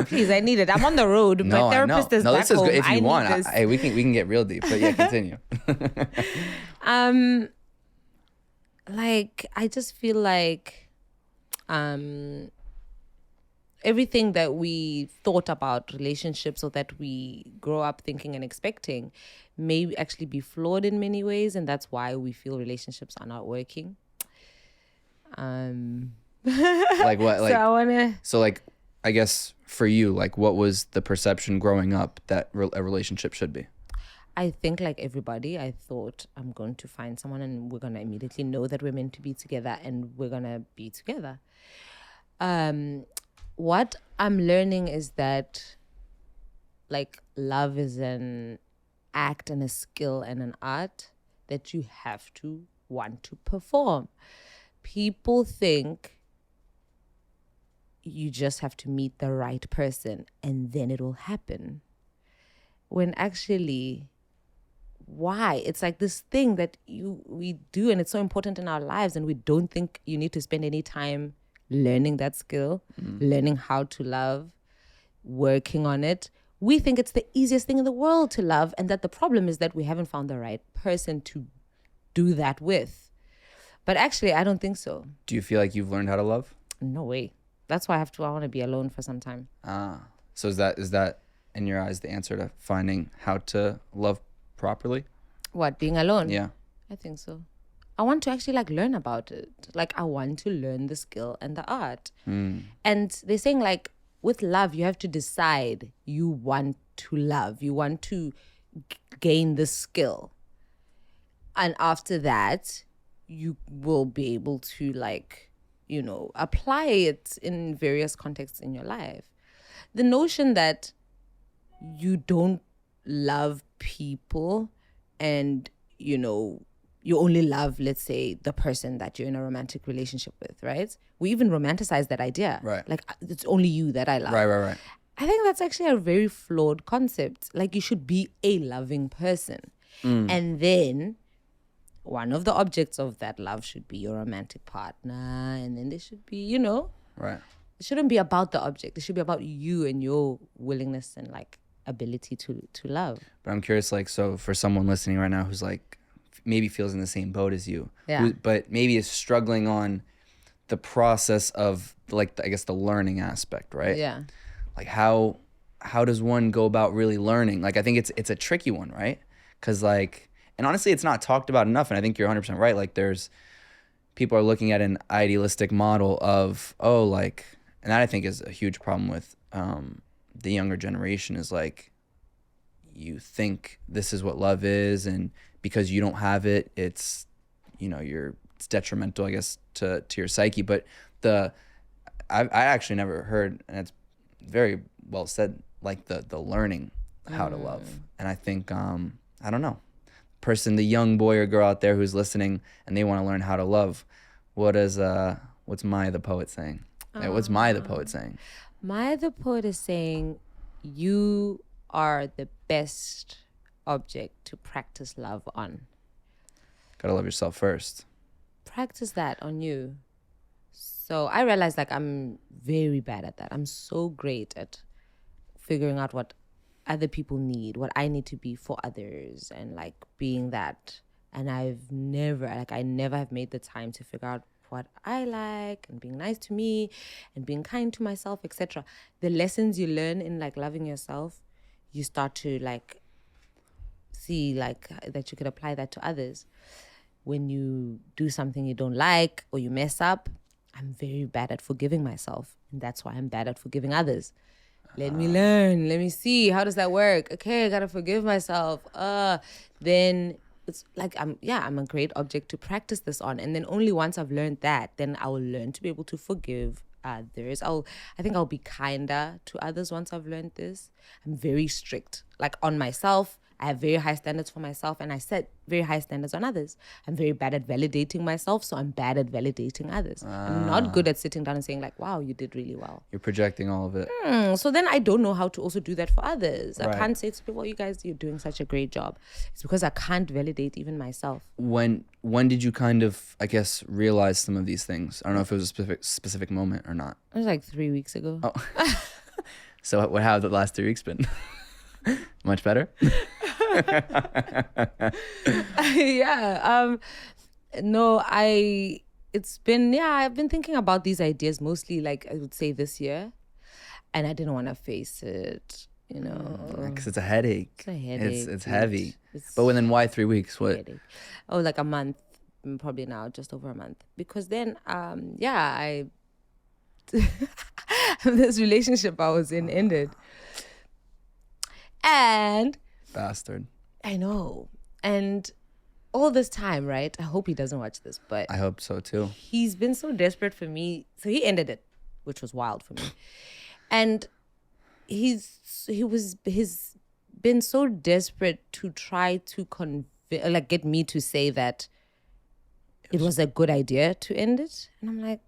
Please, I need it. I'm on the road. No, My therapist I know. is No, back this is home. good. If you I want, need this. hey, we can get real deep. But yeah, continue. Like I just feel like everything that we thought about relationships or that we grow up thinking and expecting may actually be flawed in many ways, and that's why we feel relationships are not working. Like what? Like, so I wanna. So like, I guess for you, like, what was the perception growing up that a relationship should be? I think like everybody, I thought I'm going to find someone and we're gonna immediately know that we're meant to be together and we're gonna be together. What I'm learning is that like love is an act and a skill and an art that you have to want to perform. People think you just have to meet the right person and then it will happen. When actually, why? It's like this thing that we do and it's so important in our lives, and we don't think you need to spend any time learning that skill, learning how to love, working on it. We think it's the easiest thing in the world to love, and that the problem is that we haven't found the right person to do that with. But actually, I don't think so. Do you feel like you've learned how to love? No way. That's why I want to be alone for some time. So is that in your eyes the answer to finding how to love properly? What, being alone? Yeah. I think so. I want to actually like learn about it. Like I want to learn the skill and the art. And they're saying like with love, you have to decide you want to love. You want to gain the skill. And after that, you will be able to like, you know, apply it in various contexts in your life. The notion that you don't love people and, you know, you only love, let's say, the person that you're in a romantic relationship with, right? We even romanticize that idea. Right. Like, it's only you that I love. Right. I think that's actually a very flawed concept. Like, you should be a loving person. And then one of the objects of that love should be your romantic partner. And then there should be, you know. Right. It shouldn't be about the object. It should be about you and your willingness and, like, ability to love. But I'm curious, like, so for someone listening right now who's like maybe feels in the same boat as you, but maybe is struggling on the process of like I guess the learning aspect, right? Yeah. Like how does one go about really learning? Like I think it's a tricky one, right? Because like, and honestly, it's not talked about enough. And I think you're 100% right. Like there's people are looking at an idealistic model of like, and that I think is a huge problem with the younger generation is like, you think this is what love is, and because you don't have it, it's, you know, it's detrimental, I guess, to your psyche. But I actually never heard, and it's very well said, like the learning how to love. And I think I don't know, the young boy or girl out there who's listening and they want to learn how to love, what's Maya the poet saying? What's Maya the poet saying? Maya the poet is saying you are the best object to practice love on. Gotta love yourself first. Practice that on you. So I realized like I'm very bad at that. I'm so great at figuring out what other people need, what I need to be for others, and like being that. And I never have made the time to figure out what I like and being nice to me and being kind to myself, etc. The lessons you learn in like loving yourself, you start to like see like that you could apply that to others. When you do something you don't like or you mess up, I'm very bad at forgiving myself, and that's why I'm bad at forgiving others. Let me learn. Let me see. How does that work? Okay, I gotta forgive myself. Then it's like I'm a great object to practice this on. And then only once I've learned that, then I will learn to be able to forgive others. I think I'll be kinder to others once I've learned this. I'm very strict, like on myself. I have very high standards for myself, and I set very high standards on others. I'm very bad at validating myself, so I'm bad at validating others. I'm not good at sitting down and saying like, wow, you did really well. You're projecting all of it. So then I don't know how to also do that for others. Right. I can't say to people, well, you guys, you're doing such a great job. It's because I can't validate even myself. When did you kind of, I guess, realize some of these things? I don't know if it was a specific moment or not. It was like 3 weeks ago. Oh. So how have the last 3 weeks been? Much better? Yeah. No, I've been thinking about these ideas mostly, like I would say this year. and I didn't want to face it. You know, because it's a headache. It's a headache. It's heavy. It's But then why 3 weeks? What? headache. Oh, like a month, probably now, just over a month. Because then, I this relationship I was in ended, and Bastard. I know, and all this time, right? I hope he doesn't watch this, but I hope so too. he's been so desperate for me, so he ended it, which was wild for me, and he's been so desperate to try to get me to say that it was a good idea to end it, and I'm like,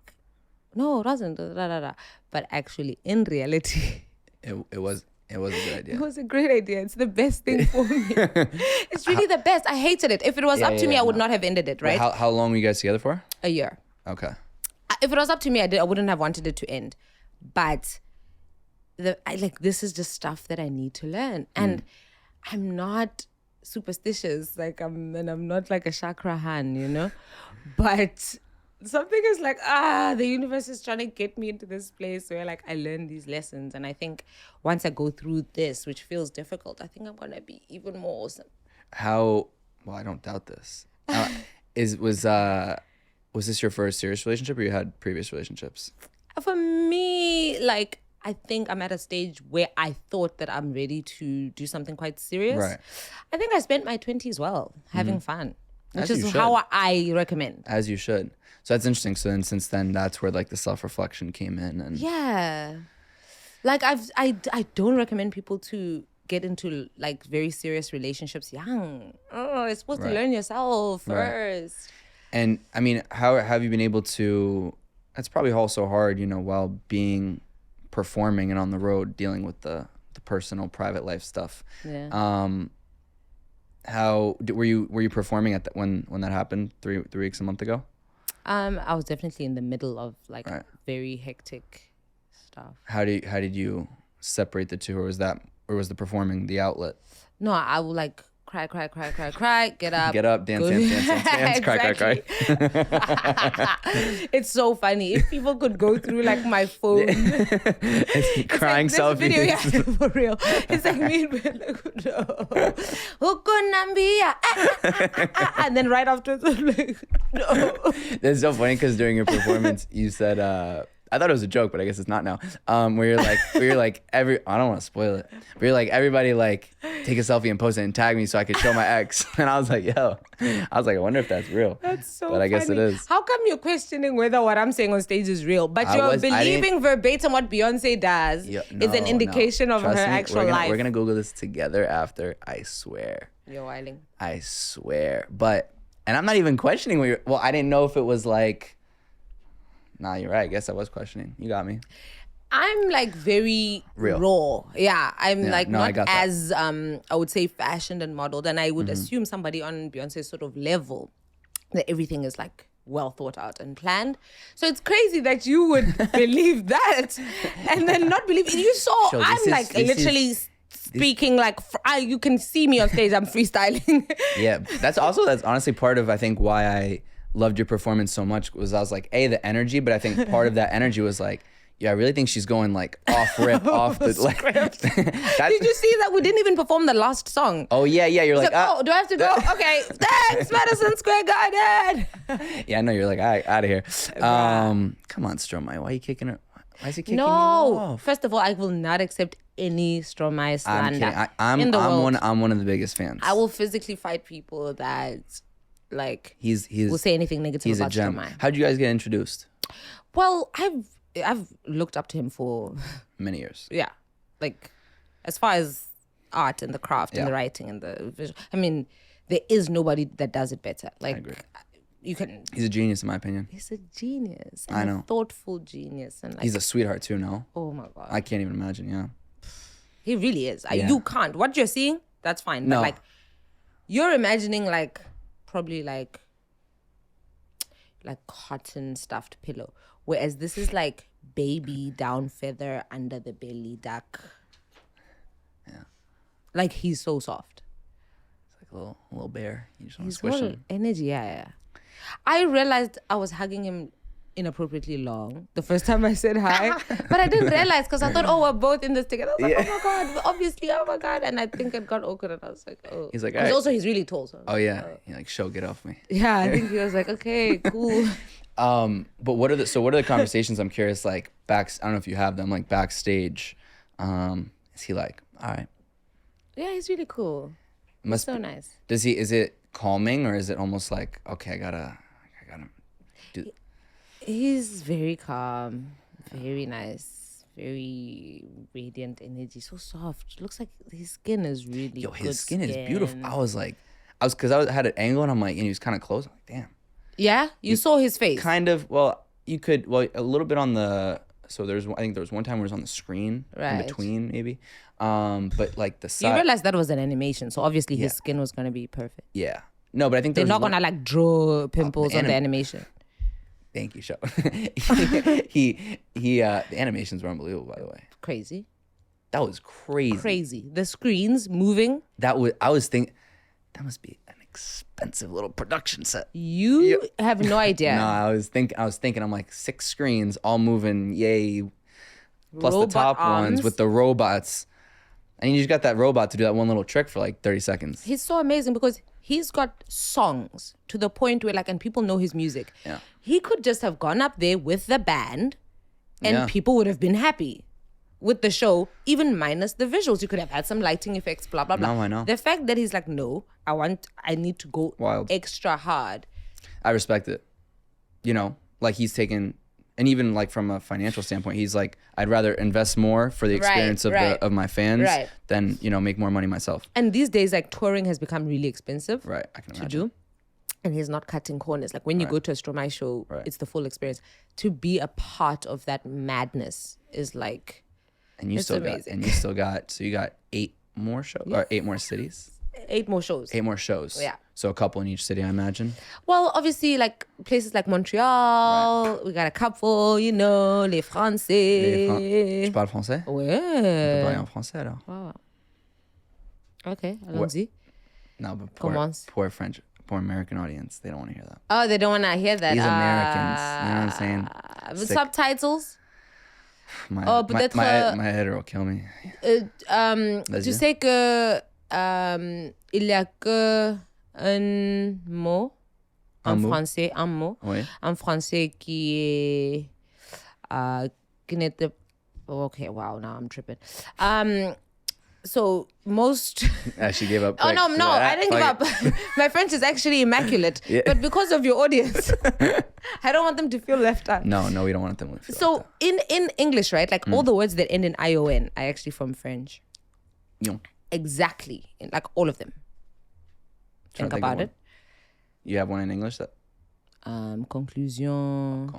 no, it wasn't. But actually, in reality, it was a good idea. it was a great idea. It's the best thing for me. It's really the best. I hated it. If it was up to me, I would not have ended it. Right? How long were you guys together for? A year. Okay. If it was up to me, I wouldn't have wanted it to end. But this is just stuff that I need to learn, and I'm not superstitious. I'm not like a chakra han, you know, but something is like, the universe is trying to get me into this place where like I learn these lessons, and I think once I go through this, which feels difficult, I think I'm gonna be even more awesome. Well, I don't doubt this. Was this your first serious relationship, or you had previous relationships? For me, like, I think I'm at a stage where I thought that I'm ready to do something quite serious. Right. I think I spent my 20s well, having fun, which As is you should. how I recommend. As you should. So that's interesting. So then, since then, that's where like the self-reflection came in, and Yeah. Like I don't recommend people to get into like very serious relationships young. Oh, it's supposed to learn yourself first. And I mean, how have you been able to? That's probably also hard, you know, while being performing and on the road, dealing with the personal, private life stuff. Yeah. Were you performing at when that happened 3 weeks, a month ago? I was definitely in the middle of like very hectic stuff. How did you separate the two, or was the performing the outlet? No, I would like cry, get up, dance, go- dance, cry. It's so funny. If people could go through like my phone, It's crying like, selfies. video, yeah, for real. It's like me and then right after, like, no. That's so funny because during your performance, you said, I thought it was a joke, but I guess it's not now. Where you're like, I don't want to spoil it, but you're like, everybody like take a selfie and post it and tag me so I could show my ex. And I was like, I wonder if that's real. That's so But I guess it funny. is. How come you're questioning whether what I'm saying on stage is real, but you're believing verbatim what Beyonce does is an indication of her Trust me, actual life? We're gonna Google this together after. I swear. You're whiling. I swear. And I'm not even questioning I didn't know if it was like. Nah, you're right. I guess I was questioning. You got me. I'm like very Real. raw. Yeah, I'm like no, I not got that. as I would say fashioned and modeled, and I would assume somebody on Beyonce's sort of level that everything is like well thought out and planned. So it's crazy that you would believe that and then not believe it. You saw Sho, I'm like literally speaking like you can see me on stage. I'm freestyling. Yeah, that's honestly part of I think why I loved your performance so much was I was like, the energy, but I think part of that energy was like, I really think she's going like off rip, off the like. Did you see that we didn't even perform the last song? Oh yeah, you're like, do I have to go? Okay, thanks, Madison Square Garden. Yeah, no, you're like, out of here. Come on, Stromae, why are you kicking her? Why is he kicking you off? First of all, I will not accept any Stromae slander. I'm kidding. in the world. I'm one of the biggest fans. I will physically fight people that like he's will say anything negative he's about a gem. Stromae. How'd you guys get introduced? Well, I've looked up to him for Many years. yeah, like as far as art and the craft and Yeah. the writing and the visual. I mean, there is nobody that does it better. Like agree. you can. He's a genius in my opinion. He's a genius. And I know. A thoughtful genius, and like He's a sweetheart too, no? oh my god, I can't even imagine, yeah. he really is. Yeah. You can't. What you're seeing, that's fine. No. But like, you're imagining like probably like cotton stuffed pillow, whereas this is like baby down feather under the belly duck. Yeah. Like he's so soft. It's like a little bear. You just want to He's squish all him. energy. Yeah. I realized I was hugging him inappropriately long the first time I said hi. But I didn't realize because I thought, oh, we're both in this together. I was like, oh my God, obviously, oh my God. And I think it got awkward and I was like, oh. He's like, because also he's really tall. So yeah. You're like, Sho, get off me. Yeah, I think he was like, okay, cool. But what are the conversations? I'm curious, like I don't know if you have them, like backstage. Is he like, all right? Yeah, he's really cool. He's so nice. Is it calming or is it almost like, okay, I gotta do. He's very calm, very nice, very radiant energy, so soft. Looks like his skin is really his skin is beautiful. Because I had an angle and I'm like, and he was kind of close. I'm like, damn. Yeah, you saw his face. Kind of. Well, a little bit on the. So I think there was one time where it was on the screen, in between maybe. But like the side. You realized that was an animation, so obviously his skin was gonna be perfect. Yeah. No, but I think they're not gonna like draw pimples on the animation. Thank you, Sho. The animations were unbelievable, by the way. Crazy. That was crazy. Crazy. The screens moving. I was thinking that must be an expensive little production set. You have no idea. No, I was thinking I'm like 6 screens all moving, yay. Plus Robot the top arms. ones with the robots. And you just got that robot to do that one little trick for like 30 seconds. He's so amazing because he's got songs to the point where and people know his music. Yeah. He could just have gone up there with the band and people would have been happy with the show, even minus the visuals. You could have had some lighting effects, blah, blah, blah. No, I know. The fact that he's like, no, I need to go wild, extra hard. I respect it. Like he's taken, and even like from a financial standpoint, he's like, I'd rather invest more for the experience of my fans than, make more money myself. And these days, like touring has become really expensive. Right, I can imagine. To do. And he's not cutting corners. Like when you go to a Stromae show, it's the full experience. To be a part of that madness is like, and you still got, so you got 8 more shows or 8 more cities? 8 more shows. 8 more shows. Yeah. So a couple in each city, I imagine. Well, obviously, like places like Montreal, we got a couple, les Français. Tu parles français? Ouais. On peut parler en français alors. Wow. Ok, allons-y. No, but poor American audience, they don't want to hear that. Oh, they don't want to hear that. These Americans, you know what I'm saying? With subtitles. My header will kill me. Tu sais que il y a que un mot en français, un mot en français qui n'était. Okay, wow, now I'm tripping. So most. She gave up. Oh no, I didn't give up. My French is actually immaculate, but because of your audience, I don't want them to feel left out. No, we don't want them to feel left out. So in English, right? Like all the words that end in ION are actually from French. Yeah. Exactly, like all of them. Think about it. You have one in English that. Conclusion.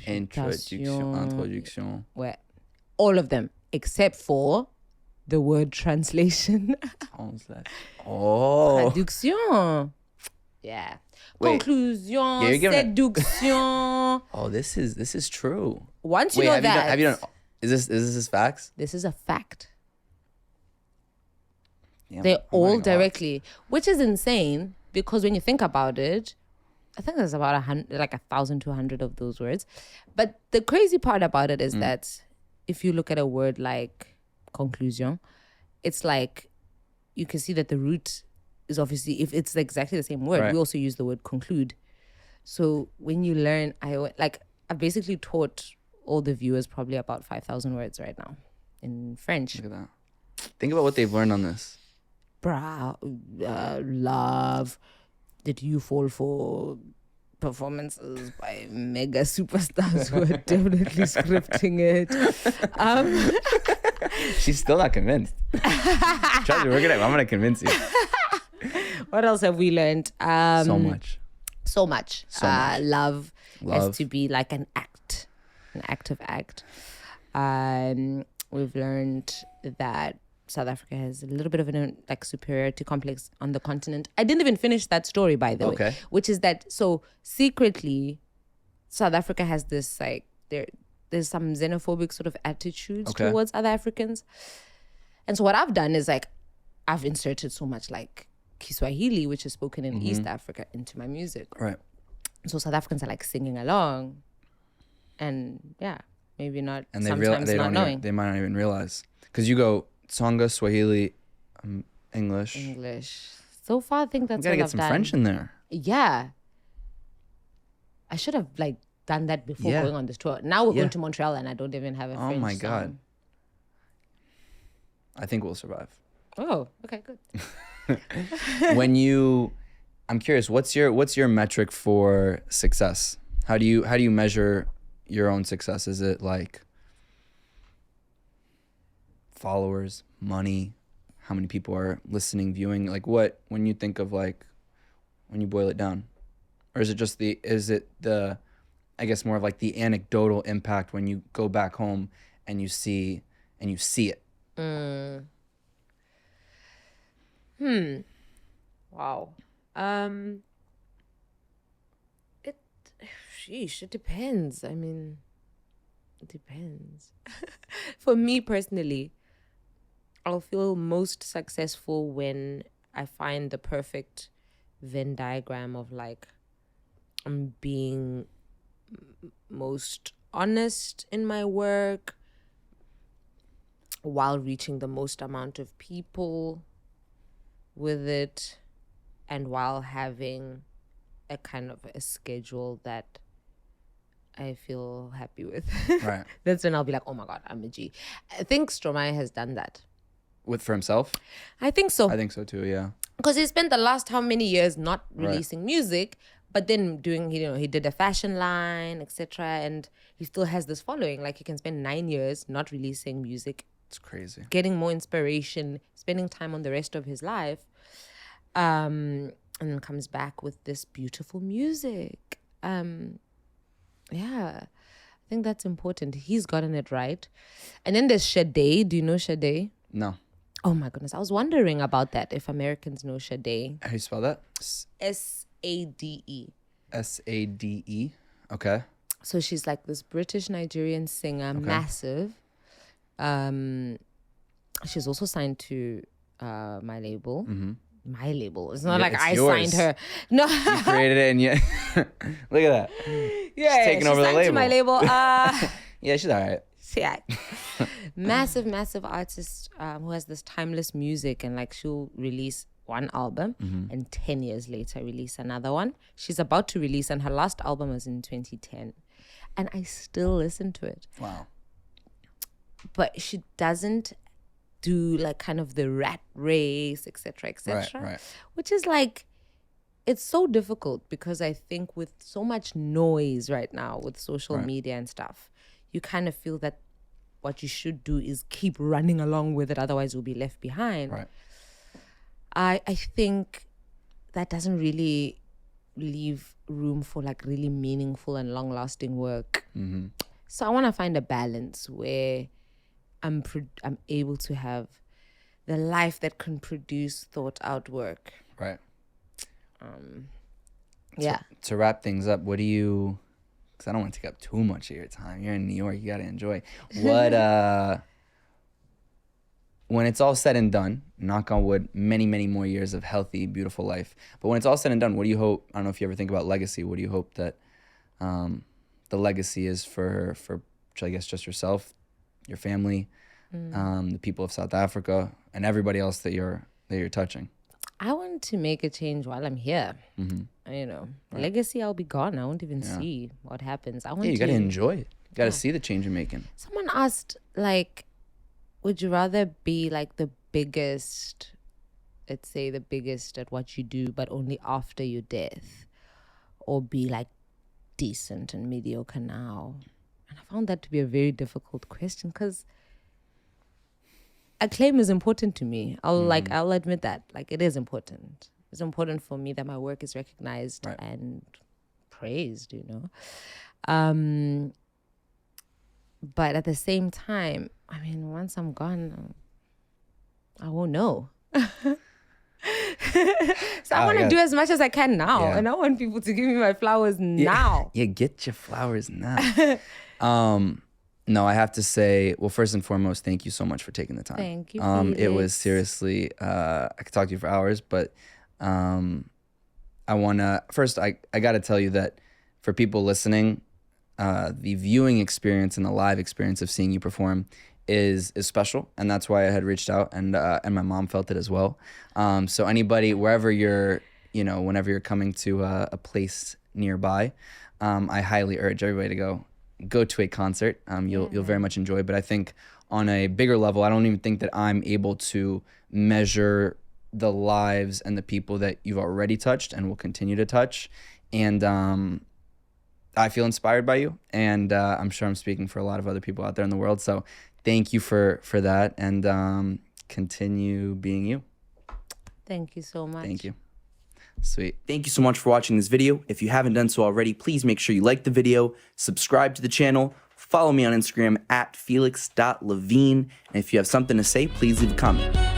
Introduction. Ouais. All of them, except for the word translation. Traduction. Yeah. Wait. Conclusion. Séduction. Oh, this is true. Once you know that. Have you done? Is this facts? This is a fact. Yeah, they're all directly, which is insane because when you think about it, I think there's about 1,200 of those words. But the crazy part about it is that if you look at a word like conclusion, it's like you can see that the root is obviously, if it's exactly the same word, we also use the word conclude. So when you learn, I've basically taught all the viewers probably about 5,000 words right now in French. Look at that. Think about what they've learned on this. Love. Did you fall for performances by mega superstars who are definitely scripting it? She's still not convinced. Trust me, I'm gonna convince you. What else have we learned? So much. Love has to be like an active act. We've learned that South Africa has a little bit of an superiority complex on the continent. I didn't even finish that story, by the way, which is that so secretly South Africa has this there's some xenophobic sort of attitudes towards other Africans. And so what I've done is I've inserted so much Kiswahili, which is spoken in East Africa, into my music. Right. So South Africans are like singing along, and yeah, maybe not. And Sometimes they not don't knowing even, they might not even realize, because you go Tsonga, Swahili, English. English. So far, I think We that's gotta all get I've some done. French in there. Yeah, I should have like done that before Yeah. going on this tour. Now we're Yeah. going to Montreal, and I don't even have a Oh French my God. song. I think we'll survive. Oh, okay, good. I'm curious, what's your metric for success? How do you measure your own success? Is it like followers, money, how many people are listening, viewing? Like what, when you think of like, when you boil it down? Or is it the I guess more of like the anecdotal impact when you go back home and you see it? Wow. It, sheesh, it depends. I mean, it depends. For me personally, I'll feel most successful when I find the perfect Venn diagram of like I'm being most honest in my work while reaching the most amount of people with it, and while having a kind of a schedule that I feel happy with. Right. That's when I'll be like, oh my God, I'm a G. I think Stromae has done that. For himself? I think so. I think so too, yeah. Because he spent the last how many years not Right. releasing music, but then doing, he did a fashion line, etc. And he still has this following. Like he can spend 9 years not releasing music, It's crazy. getting more inspiration, spending time on the rest of his life, and then comes back with this beautiful music. Yeah, I think that's important. He's gotten it right. And then there's Sade. Do you know Sade? No. Oh my goodness, I was wondering about that, if Americans know Sade. How do you spell that? Sade. Sade. Okay. So she's like this British Nigerian singer, massive. She's also signed to my label. Mm-hmm. My label. It's not Yeah, like it's I yours. signed her. No. You created it and you look at that. Yeah, taking over the signed to my label. Yeah, she's all right. Yeah. massive artist who has this timeless music, and like she'll release one album and 10 years later release another one. She's about to release, and her last album was in 2010, and I still listen to it. Wow. But she doesn't do like kind of the rat race, etc., etc. Right. Which is like, it's so difficult because I think with so much noise right now with social media and stuff, you kind of feel that what you should do is keep running along with it, otherwise you'll be left behind. Right. I think that doesn't really leave room for like really meaningful and long-lasting work. Mm-hmm. So I want to find a balance where I'm able to have the life that can produce thought out work. Right. Yeah. To wrap things up, what do you, because I don't want to take up too much of your time. You're in New York, you got to enjoy. What, when it's all said and done, knock on wood, many, many more years of healthy, beautiful life. But when it's all said and done, what do you hope, I don't know if you ever think about legacy, what do you hope that the legacy is for I guess just yourself, your family, the people of South Africa, and everybody else that you're touching? I want to make a change while I'm here. Legacy, I'll be gone. I won't even see what happens. I want You got to enjoy it. You got to Yeah. see the change you're making. Someone asked, like, would you rather be like the biggest, let's say the biggest at what you do, but only after your death, or be like decent and mediocre now? And I found that to be a very difficult question because acclaim is important to me. I'll admit that. Like, it is important. It's important for me that my work is recognized and praised, But at the same time, I mean, once I'm gone, I won't know. So I want to do as much as I can now. And I want people to give me my flowers now. Yeah, get your flowers now. No, I have to say, well, first and foremost, thank you so much for taking the time. Thank you, It was Felix. seriously, I could talk to you for hours, but I want to, first, I got to tell you that for people listening, the viewing experience and the live experience of seeing you perform is special, and that's why I had reached out, and my mom felt it as well. So anybody, wherever you're, whenever you're coming to a place nearby, I highly urge everybody to go to a concert. You'll very much enjoy. But I think on a bigger level, I don't even think that I'm able to measure the lives and the people that you've already touched and will continue to touch. And I feel inspired by you, and I'm sure I'm speaking for a lot of other people out there in the world. So thank you for that, and continue being you. Thank you so much. Thank you. Sweet. Thank you so much for watching this video. If you haven't done so already, please make sure you like the video, subscribe to the channel, follow me on Instagram at felix.levine, and if you have something to say, please leave a comment.